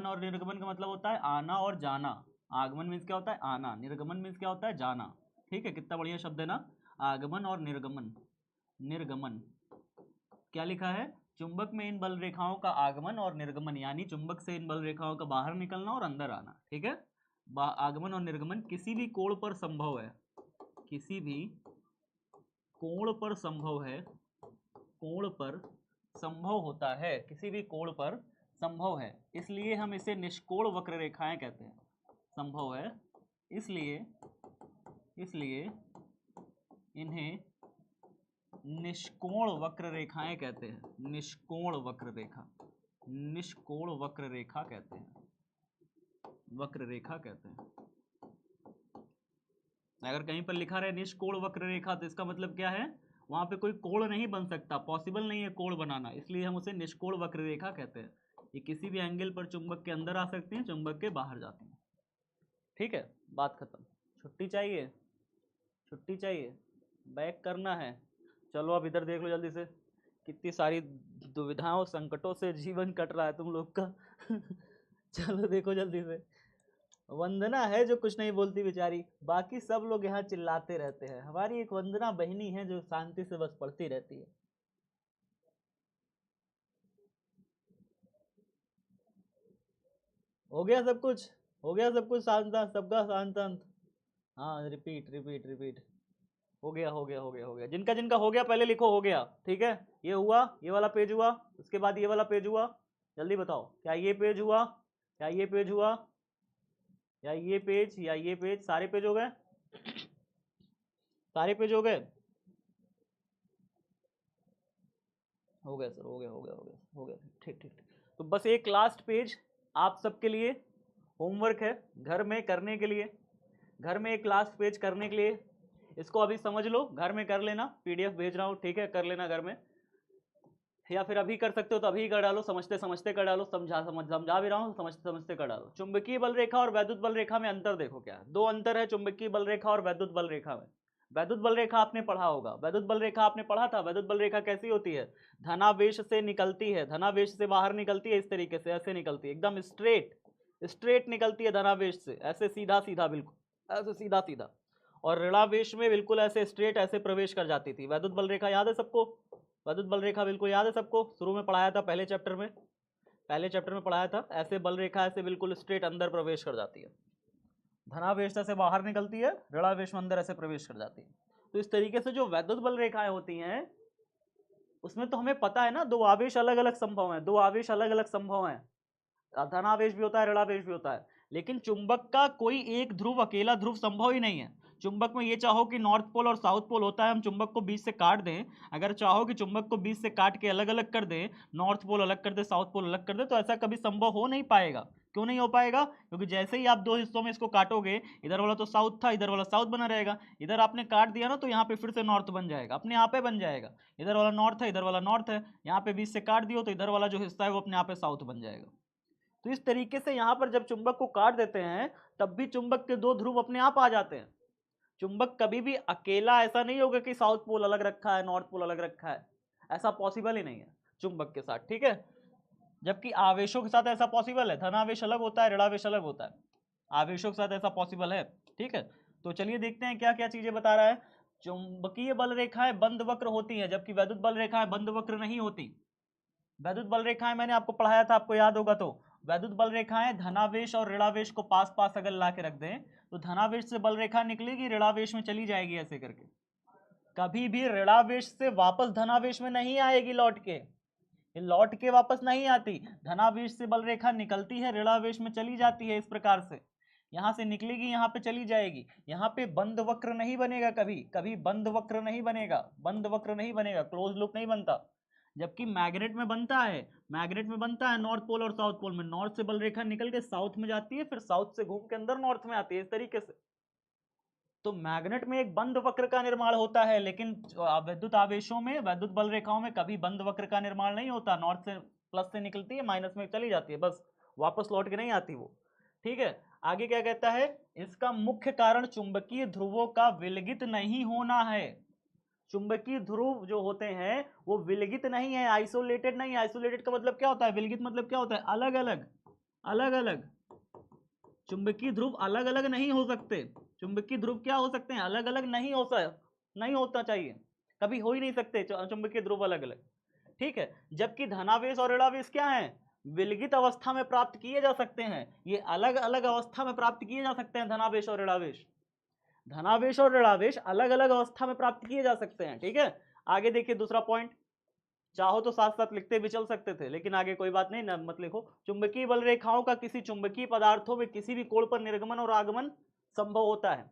और निर्गमन का मतलब होता है आना और जाना। आगमन मीन्स क्या होता है? आना। निर्गमन मीन्स क्या होता है? जाना। ठीक है, कितना बढ़िया शब्द है ना, आगमन और निर्गमन। क्या लिखा है? चुंबक में इन बल रेखाओं का आगमन और निर्गमन, यानी चुंबक से इन बल रेखाओं का बाहर निकलना और अंदर आना। ठीक है, आगमन और निर्गमन किसी भी कोण पर संभव है, किसी भी कोण पर संभव है, कोण पर संभव होता है, किसी भी कोण पर संभव है, इसलिए हम इसे निष्कोण वक्र रेखाएं कहते हैं। संभव है इसलिए इन्हें निष्कोण वक्र रेखाएं कहते हैं। निष्कोण वक्र रेखा कहते हैं, वक्र रेखा कहते हैं। अगर कहीं पर लिखा रहे निष्कोण वक्र रेखा तो इसका मतलब क्या है? वहां पे कोई कोण नहीं बन सकता, पॉसिबल नहीं है कोण बनाना, इसलिए हम उसे निष्कोण वक्र रेखा कहते हैं। ये किसी भी एंगल पर चुंबक के अंदर आ सकती हैं, चुंबक के बाहर जाती हैं। ठीक है, बात खत्म। छुट्टी चाहिए? छुट्टी चाहिए? बैक करना है? चलो अब इधर देख लो जल्दी से, कितनी सारी दुविधाओं संकटों से जीवन कट रहा है तुम लोग का। चलो देखो जल्दी से। वंदना है जो कुछ नहीं बोलती बेचारी, बाकी सब लोग यहाँ चिल्लाते रहते हैं। हमारी एक वंदना बहनी है जो शांति से बस पढ़ती रहती है। हो गया सब कुछ? हो गया सब कुछ? शांत सबका शांत शांत। हाँ रिपीट रिपीट रिपीट। हो गया हो गया हो गया हो गया। जिनका जिनका हो गया पहले लिखो हो गया। ठीक है, ये हुआ, ये वाला पेज हुआ, उसके बाद ये वाला पेज हुआ। जल्दी बताओ, क्या ये पेज हुआ, क्या ये पेज हुआ, या ये पेज, या ये पेज? सारे पेज हो गए? सारे पेज हो गए? हो गया सर, हो गया हो गया हो गया हो गया। ठीक ठीक ठीक। तो बस एक लास्ट पेज आप सबके लिए होमवर्क है घर में करने के लिए। घर में एक लास्ट पेज करने के लिए, इसको अभी समझ लो, घर में कर लेना, पीडीएफ भेज रहा हूँ, ठीक है, कर लेना घर में, या फिर अभी कर सकते हो तो अभी कर डालो, समझते समझते कर डालो, समझा भी रहा हूँ, समझते समझते कर डालो। चुंबकीय बल रेखा और वैद्युत बल रेखा में अंतर देखो क्या है। दो अंतर है चुंबकीय बल रेखा और वैद्युत बल रेखा में। वैद्युत बल रेखा आपने पढ़ा होगा, वैद्युत बल रेखा आपने पढ़ा था। वैद्युत बल रेखा कैसी होती है? धनावेश से निकलती है, धनावेश से बाहर निकलती है, इस तरीके से ऐसे निकलती है, एकदम स्ट्रेट स्ट्रेट निकलती है धनावेश से, ऐसे सीधा सीधा, बिल्कुल ऐसे सीधा सीधा। और ऋणावेश में बिल्कुल ऐसे स्ट्रेट ऐसे प्रवेश कर जाती थी। वैद्युत बल रेखा याद है सबको? वैद्युत बल रेखा बिल्कुल याद है सबको? शुरू में पढ़ाया था, पहले चैप्टर में पढ़ाया था। ऐसे बल रेखा ऐसे बिल्कुल स्ट्रेट अंदर प्रवेश कर जाती है, धनावेश से बाहर निकलती है, ऋणावेश में अंदर ऐसे प्रवेश कर जाती है। तो इस तरीके से जो वैद्युत बल रेखाएं होती हैं उसमें तो हमें पता है ना, दो आवेश अलग अलग संभव हैं, दो आवेश अलग अलग संभव हैं, धनावेश भी होता है, ऋणावेश भी होता है। लेकिन चुंबक का कोई एक ध्रुव, अकेला ध्रुव संभव ही नहीं है। चुंबक में ये चाहो कि नॉर्थ पोल और साउथ पोल होता है, हम चुंबक को बीच से काट दें, अगर चाहो कि चुंबक को बीच से काट के अलग अलग कर दें, नॉर्थ पोल अलग कर दे, साउथ पोल अलग कर दे, तो ऐसा कभी संभव हो नहीं पाएगा। क्यों नहीं हो पाएगा? क्योंकि जैसे ही आप दो हिस्सों में इसको काटोगे, इधर वाला तो साउथ था, इधर वाला साउथ बना रहेगा, इधर आपने काट दिया ना तो यहाँ पे फिर से नॉर्थ बन जाएगा, अपने आप ही बन जाएगा। इधर वाला नॉर्थ है, इधर वाला नॉर्थ है, यहाँ पे बीच से काट दियो तो इधर वाला जो हिस्सा है वो अपने आप ही साउथ बन जाएगा। तो इस तरीके से यहाँ पर जब चुंबक को काट देते हैं तब भी चुंबक के दो ध्रुव अपने आप आ जाते हैं। चुंबक कभी भी अकेला ऐसा नहीं होगा कि साउथ पोल अलग रखा है, नॉर्थ पोल अलग रखा है, ऐसा पॉसिबल ही नहीं है चुंबक के साथ। ठीक है, जबकि आवेशों के साथ ऐसा पॉसिबल है, धनावेश अलग होता है, ऋणावेश अलग होता है, आवेशों के साथ ऐसा पॉसिबल है। ठीक है, तो चलिए देखते हैं क्या क्या चीजें बता रहा है। चुंबकीय बल रेखाएं बंद वक्र होती हैं, जबकि वैद्युत बल रेखाएं बंद वक्र नहीं होती। वैद्युत बल रेखाएं मैंने आपको पढ़ाया था, आपको याद होगा, तो वैद्युत बल रेखाएं धनावेश और ऋणावेश को पास पास अगर ला के रख दें तो धनावेश से बल रेखा निकलेगी, ऋणावेश में चली जाएगी ऐसे करके। कभी भी ऋणावेश से वापस धनावेश में नहीं आएगी लौट के, ये लौट के वापस नहीं आती। धनावेश से बल रेखा निकलती है, ऋणावेश में चली जाती है, इस प्रकार से यहां से निकलेगी, यहां पे चली जाएगी। यहां पे बंद वक्र नहीं बनेगा, कभी कभी बंद वक्र नहीं बनेगा, बंद वक्र नहीं बनेगा, क्लोज लूप नहीं बनता। जबकि मैग्नेट में बनता है, मैग्नेट में बनता है नॉर्थ पोल और साउथ पोल में। नॉर्थ से बल रेखा निकल के साउथ में जाती है, फिर साउथ से घूम के अंदर नॉर्थ में आती है, इस तरीके से। तो मैग्नेट में एक बंद वक्र का निर्माण होता है, लेकिन विद्युत आवेशों में, विद्युत बल रेखाओं में कभी बंद वक्र का निर्माण नहीं होता। नॉर्थ से प्लस से निकलती है, माइनस में चली जाती है, बस वापस लौट के नहीं आती वो। ठीक है, आगे क्या कहता है, इसका मुख्य कारण चुंबकीय ध्रुवों का विलगित नहीं होना है। चुंबकीय ध्रुव जो होते हैं वो विलगित नहीं है, आइसोलेटेड नहीं है। आइसोलेटेड का मतलब क्या होता है, विलगित मतलब क्या होता है, अलग अलग, अलग अलग। चुंबकीय ध्रुव अलग अलग नहीं हो सकते। चुंबकीय ध्रुव क्या हो सकते हैं, अलग अलग नहीं नहीं होता चाहिए, कभी हो ही नहीं सकते चुंबकीय ध्रुव अलग अलग। ठीक है, जबकि धनावेश और ऋणावेश क्या है, विलगित अवस्था में प्राप्त किए जा सकते हैं। ये अलग अलग अवस्था में प्राप्त किए जा सकते हैं, धनावेश और ऋणावेश। धनावेश और ऋणावेश अलग अलग अवस्था में प्राप्त किए जा सकते हैं। ठीक है, आगे देखिए दूसरा पॉइंट, चाहो तो साथ साथ लिखते भी चल सकते थे, लेकिन आगे कोई बात नहीं ना, मत लिखो। चुंबकीय बल रेखाओं का किसी चुंबकीय पदार्थों में किसी भी कोण पर निर्गमन और आगमन संभव होता है।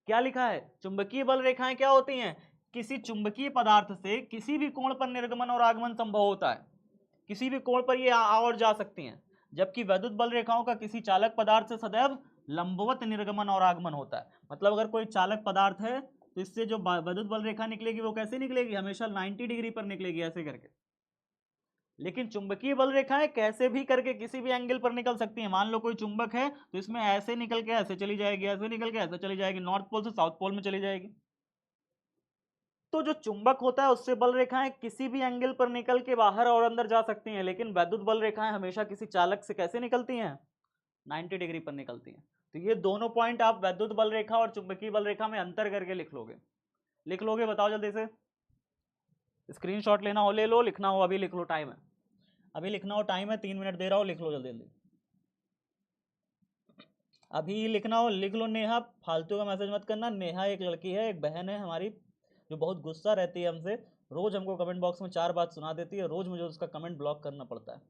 क्या लिखा है, चुंबकीय बल रेखाएं क्या होती हैं, किसी चुंबकीय पदार्थ से किसी भी कोण पर निर्गमन और आगमन संभव होता है, किसी भी कोण पर ये आ और जा सकती हैं। जबकि वैद्युत बल रेखाओं का किसी चालक पदार्थ से सदैव लंबवत निर्गमन और आगमन होता है। मतलब अगर कोई चालक पदार्थ है तो इससे जो वैद्युत बल रेखा निकलेगी वो कैसे निकलेगी, हमेशा 90 डिग्री पर निकलेगी, ऐसे करके। लेकिन चुंबकीय बल रेखाएं कैसे भी करके किसी भी एंगल पर निकल सकती हैं। मान लो कोई चुंबक है तो इसमें ऐसे निकल के ऐसे चली जाएगी, ऐसे निकल के ऐसे चली जाएगी, नॉर्थ पोल से साउथ पोल में चली जाएगी। तो जो चुंबक होता है उससे बल रेखाएं किसी भी एंगल पर निकल के बाहर और अंदर जा सकती हैं, लेकिन वैद्युत बल रेखाएं हमेशा किसी चालक से कैसे निकलती हैं, 90 डिग्री पर निकलती हैं। तो ये दोनों पॉइंट आप वैद्युत बल रेखा और चुंबकीय बल रेखा में अंतर करके लिख लोगे। लिख लोगे, बताओ जल्दी से, स्क्रीनशॉट लेना हो ले लो, लिखना हो अभी लिख लो, टाइम है अभी, लिखना हो टाइम है, 3 मिनट दे रहा हो, लिख लो जल्दी जल्दी, अभी लिखना हो लिख लो। नेहा, फालतू का मैसेज मत करना। नेहा एक लड़की है, एक बहन है हमारी, जो बहुत गुस्सा रहती है हमसे, रोज हमको कमेंट बॉक्स में 4 बात सुना देती है, रोज मुझे उसका कमेंट ब्लॉक करना पड़ता है,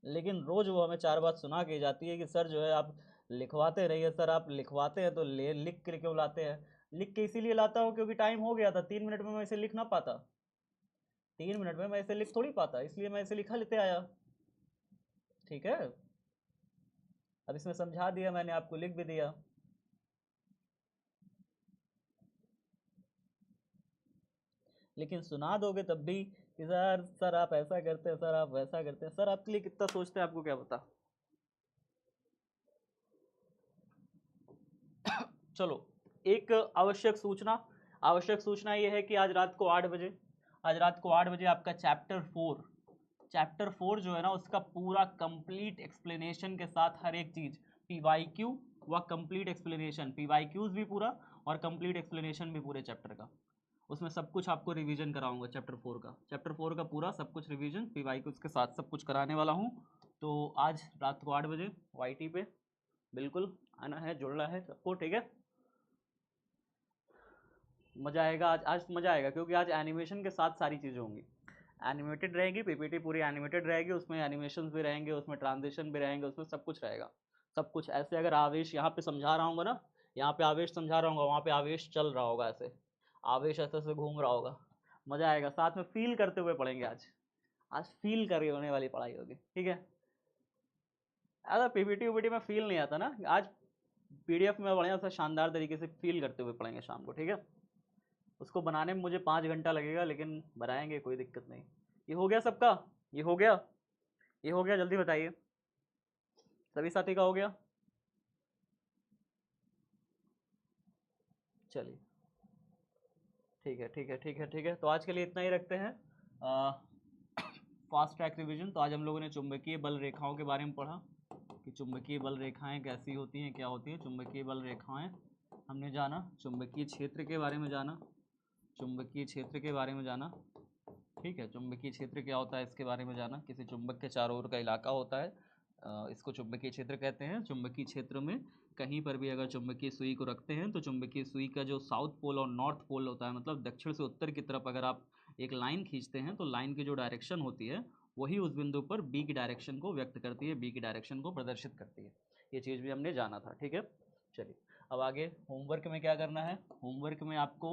लेकिन रोज वो हमें 4 बात सुना के जाती है कि सर जो है आप लिखवाते रहिए, सर आप लिखवाते हैं तो लिख के क्यों लाते हैं। लिख के इसीलिए लाता हूँ क्योंकि टाइम हो गया था, 3 मिनट में मैं इसे लिख ना पाता, 3 मिनट में मैं इसे लिख थोड़ी पाता, इसलिए मैं इसे लिखा लेते आया। ठीक है, अब इसमें समझा दिया मैंने आपको, लिख भी दिया। लेकिन सुना दोगे तब भी कि सर सर आप ऐसा करते हैं, सर आप वैसा करते हैं, सर आपके लिए कितना सोचते हैं आपको क्या पता। चलो, एक आवश्यक सूचना ये है कि आज रात को 8 बजे, आज रात को 8 बजे आपका चैप्टर 4 जो है ना, उसका पूरा कंप्लीट एक्सप्लेनेशन के साथ हर एक चीज, पीवाईक्यू व कंप्लीट एक्सप्लेनेशन, पीवाईक्यूज भी पूरा और कंप्लीट एक्सप्लेनेशन भी पूरे चैप्टर का, उसमें सब कुछ आपको रिवीजन कराऊंगा। चैप्टर 4 का पूरा सब कुछ रिवीजन पीवाईक्यूज के साथ सब कुछ कराने वाला हूँ। तो आज रात को 8 बजे वाईटी पे बिल्कुल आना है, जुड़ना है सबको। ठीक है, मजा आएगा आज मजा आएगा, क्योंकि आज एनिमेशन के साथ सारी चीज़ें होंगी, एनिमेटेड रहेगी, पीपीटी पूरी एनिमेटेड रहेगी, उसमें एनिमेशन भी रहेंगे, उसमें ट्रांजिशन भी रहेंगे, उसमें सब कुछ रहेगा, सब कुछ। ऐसे अगर आवेश यहाँ पे समझा रहा हूँ ना, यहाँ पे आवेश समझा रहा हूँ, वहाँ पे आवेश चल रहा होगा, ऐसे आवेश ऐसे ऐसे घूम रहा होगा, मजा आएगा, साथ में फील करते हुए पढ़ेंगे आज, आज फील करके होने वाली पढ़ाई होगी। ठीक है, अगर पीपीटी वीपीटी में फील नहीं आता ना, आज पीडीएफ में बढ़िया सा शानदार तरीके से फील करते हुए पढ़ेंगे शाम को। ठीक है, उसको बनाने में मुझे 5 घंटा लगेगा, लेकिन बनाएंगे, कोई दिक्कत नहीं। ये हो गया सबका, ये हो गया, ये हो गया, जल्दी बताइए, सभी साथी का हो गया। चलिए ठीक है ठीक है ठीक है ठीक है, तो आज के लिए इतना ही रखते हैं। Fast track revision. तो आज हम लोगों ने चुंबकीय बल रेखाओं के बारे में पढ़ा कि चुंबकीय बल रेखाएं कैसी होती हैं, क्या होती हैं चुंबकीय बल रेखाएं, हमने जाना। चुंबकीय क्षेत्र के बारे में जाना, चुंबकीय क्षेत्र के बारे में जाना। ठीक है, चुंबकीय क्षेत्र क्या होता है इसके बारे में जाना, किसी चुंबक के चारों ओर का इलाका होता है, इसको चुंबकीय क्षेत्र कहते हैं। चुंबकीय क्षेत्र में कहीं पर भी अगर चुंबकीय सुई को रखते हैं तो चुंबकीय सुई का जो साउथ पोल और नॉर्थ पोल होता है, मतलब दक्षिण से उत्तर की तरफ अगर आप एक लाइन खींचते हैं तो लाइन की जो डायरेक्शन होती है वही उस बिंदु पर बी की डायरेक्शन को व्यक्त करती है, बी की डायरेक्शन को प्रदर्शित करती है। ये चीज़ भी हमने जाना था, ठीक है। चलिए अब आगे होमवर्क में क्या करना है। होमवर्क में आपको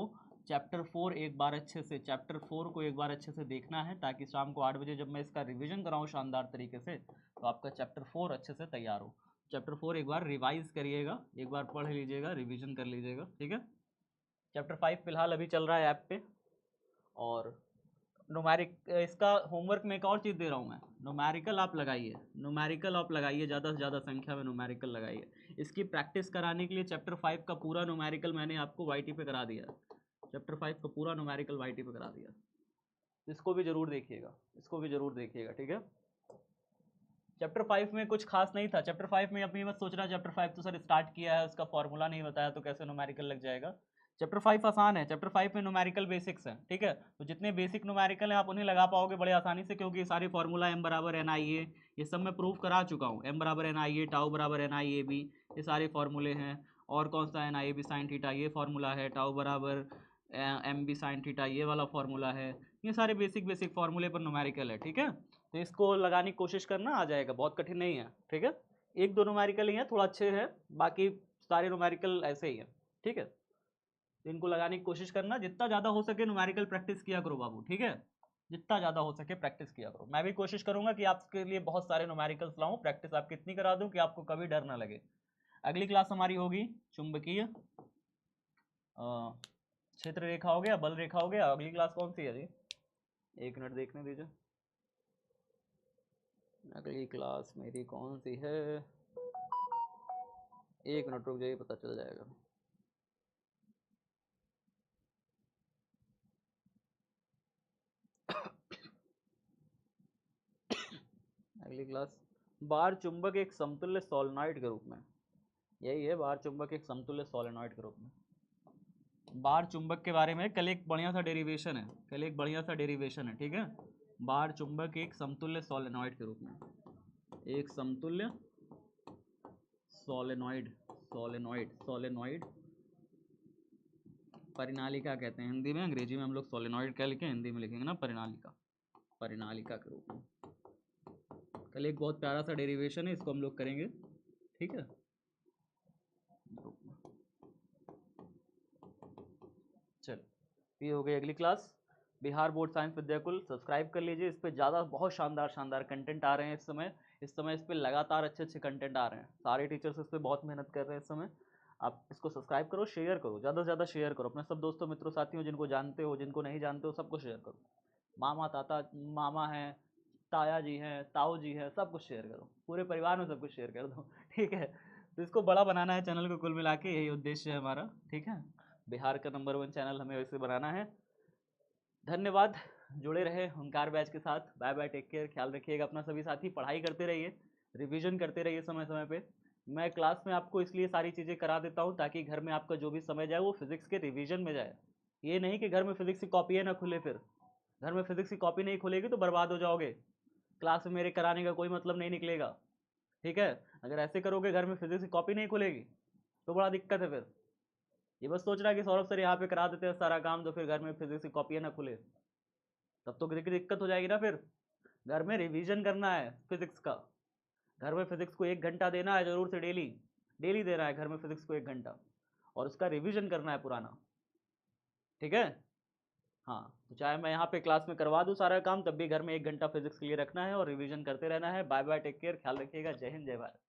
चैप्टर 4 एक बार अच्छे से, चैप्टर 4 को एक बार अच्छे से देखना है, ताकि शाम को 8 बजे जब मैं इसका रिवीजन कराऊँ शानदार तरीके से, तो आपका चैप्टर 4 अच्छे से तैयार हो। चैप्टर 4 एक बार रिवाइज करिएगा, एक बार पढ़ लीजिएगा, रिवीजन कर लीजिएगा, ठीक है। चैप्टर 5 फिलहाल अभी चल रहा है ऐप पे। और न्यूमेरिक, इसका होमवर्क में एक और चीज़ दे रहा हूँ मैं, न्यूमेरिकल आप लगाइए, न्यूमेरिकल आप लगाइए, ज़्यादा से ज़्यादा संख्या में न्यूमेरिकल लगाइए। इसकी प्रैक्टिस कराने के लिए चैप्टर 5 का पूरा न्यूमेरिकल मैंने आपको वाईटी पे करा दिया। चैप्टर 5 का पूरा न्यूमेरिकल वाईटी पे करा दिया, इसको भी जरूर देखिएगा, इसको भी जरूर देखिएगा, ठीक है। चैप्टर 5 में कुछ खास नहीं था। चैप्टर 5 में अपनी मत सोचना चैप्टर 5 तो सर स्टार्ट किया है, उसका फॉर्मूला नहीं बताया तो कैसे न्यूमेरिकल लग जाएगा। चैप्टर 5 आसान है, चैप्टर 5 में न्यूमेरिकल बेसिक्स हैं, ठीक है। तो जितने बेसिक न्यूमेरिकल हैं आप उन्हें लगा पाओगे बड़े आसानी से, क्योंकि सारे फॉर्मूला m बराबर एन आई ए, ये सब मैं प्रूव करा चुका हूँ। m बराबर एन आई ए, टाउ बराबर एन आई ए बी, ये सारे फॉर्मूले हैं। और कौन सा n i a b sine theta ये फॉर्मूला है, टाउ बराबर एम बी साइन थीटा ये वाला फॉर्मूला है। ये सारे बेसिक बेसिक फॉर्मूले पर न्यूमेरिकल है, ठीक है। तो इसको लगाने की कोशिश करना, आ जाएगा, बहुत कठिन नहीं है, ठीक है। एक दो न्यूमेरिकल ही है थोड़ा अच्छे है, बाकी सारे न्यूमेरिकल ऐसे ही है, ठीक है। तो इनको लगाने की कोशिश करना, जितना ज़्यादा हो सके न्यूमेरिकल प्रैक्टिस किया करो बाबू, ठीक है। जितना ज़्यादा हो सके प्रैक्टिस किया करो। मैं भी कोशिश करूंगा कि आपके लिए बहुत सारे न्यूमेरिकल्स लाऊं, प्रैक्टिस आपकी इतनी करा दूं कि आपको कभी डर ना लगे। अगली क्लास हमारी होगी चुंबकीय क्षेत्र रेखा हो गया, बल रेखा हो गया। अगली क्लास कौन सी है जी, एक मिनट देखने दीजिए। अगली क्लास मेरी कौन सी है, एक मिनट रुक जाइए, पता चल जाएगा। अगली क्लास बार चुंबक एक समतुल्य सोलेनॉइड के रूप में, यही है, बार चुंबक एक समतुल्य सोलेनॉइड के रूप में। बार चुंबक के बारे में कल एक बढ़िया सा डेरिवेशन है, कल एक बढ़िया सा डेरिवेशन है, ठीक है। बार चुंबक एक समतुल्य सोलेनॉइड के रूप में, एक समतुल्य सोलेनॉइड, सोलेनॉइड, सोलेनॉइड परिनालिका कहते हैं हिंदी में, अंग्रेजी में हम लोग सोलेनॉइड कह लिखे, हिंदी में लिखेंगे ना परिनालिका, परिनालिका के रूप में। कल एक बहुत प्यारा सा डेरिवेशन है, इसको हम लोग करेंगे, ठीक है। चल ये हो गई अगली class. Bihar board science Vidyakul subscribe कर लीजिए, इस पर ज़्यादा बहुत शानदार शानदार कंटेंट आ रहे हैं इस समय इस पर लगातार अच्छे अच्छे कंटेंट आ रहे हैं, सारे टीचर्स इस पर बहुत मेहनत कर रहे हैं इस समय। आप इसको सब्सक्राइब करो, शेयर करो, ज़्यादा से ज़्यादा शेयर करो अपने सब दोस्तों मित्रों साथियों, जिनको जानते हो जिनको नहीं जानते हो सबको शेयर करो। मामा ताता मामा हैं, ताया जी हैं, ताऊ जी हैं, सब कुछ शेयर करो, पूरे परिवार में सब कुछ शेयर कर दो, ठीक है। तो इसको बड़ा बनाना है चैनल को, कुल मिला के यही उद्देश्य है हमारा, ठीक है। बिहार का नंबर 1 चैनल हमें वैसे बनाना है। धन्यवाद, जुड़े रहे हुंकार बैच के साथ। बाय बाय, टेक केयर, ख्याल रखिएगा अपना सभी साथी, पढ़ाई करते रहिए, रिवीजन करते रहिए समय समय पे। मैं क्लास में आपको इसलिए सारी चीज़ें करा देता हूँ ताकि घर में आपका जो भी समय जाए वो फिजिक्स के रिवीजन में जाए। ये नहीं कि घर में फिजिक्स की कॉपी ना खुले, फिर घर में फिजिक्स की कॉपी नहीं खुलेगी तो बर्बाद हो जाओगे, क्लास में मेरे कराने का कोई मतलब नहीं निकलेगा, ठीक है। अगर ऐसे करोगे घर में फिजिक्स की कॉपी नहीं खुलेगी तो बड़ा दिक्कत है। फिर ये बस सोच रहा है कि सौरभ सर यहाँ पे करा देते हैं सारा काम तो फिर घर में फिजिक्स की कॉपी ना खुले, तब तो दिक्कत हो जाएगी ना। फिर घर में रिवीजन करना है फिजिक्स का, घर में फिजिक्स को 1 घंटा देना है जरूर से, डेली डेली देना है घर में फिजिक्स को 1 घंटा, और उसका रिवीजन करना है पुराना, ठीक है। हाँ, तो चाहे मैं यहाँ पे क्लास में करवा दूँ सारा काम, तब भी घर में 1 घंटा फिजिक्स के लिए रखना है और रिवीजन करते रहना है। बाय बाय, टेक केयर, ख्याल रखिएगा, जय हिंद जय भारत।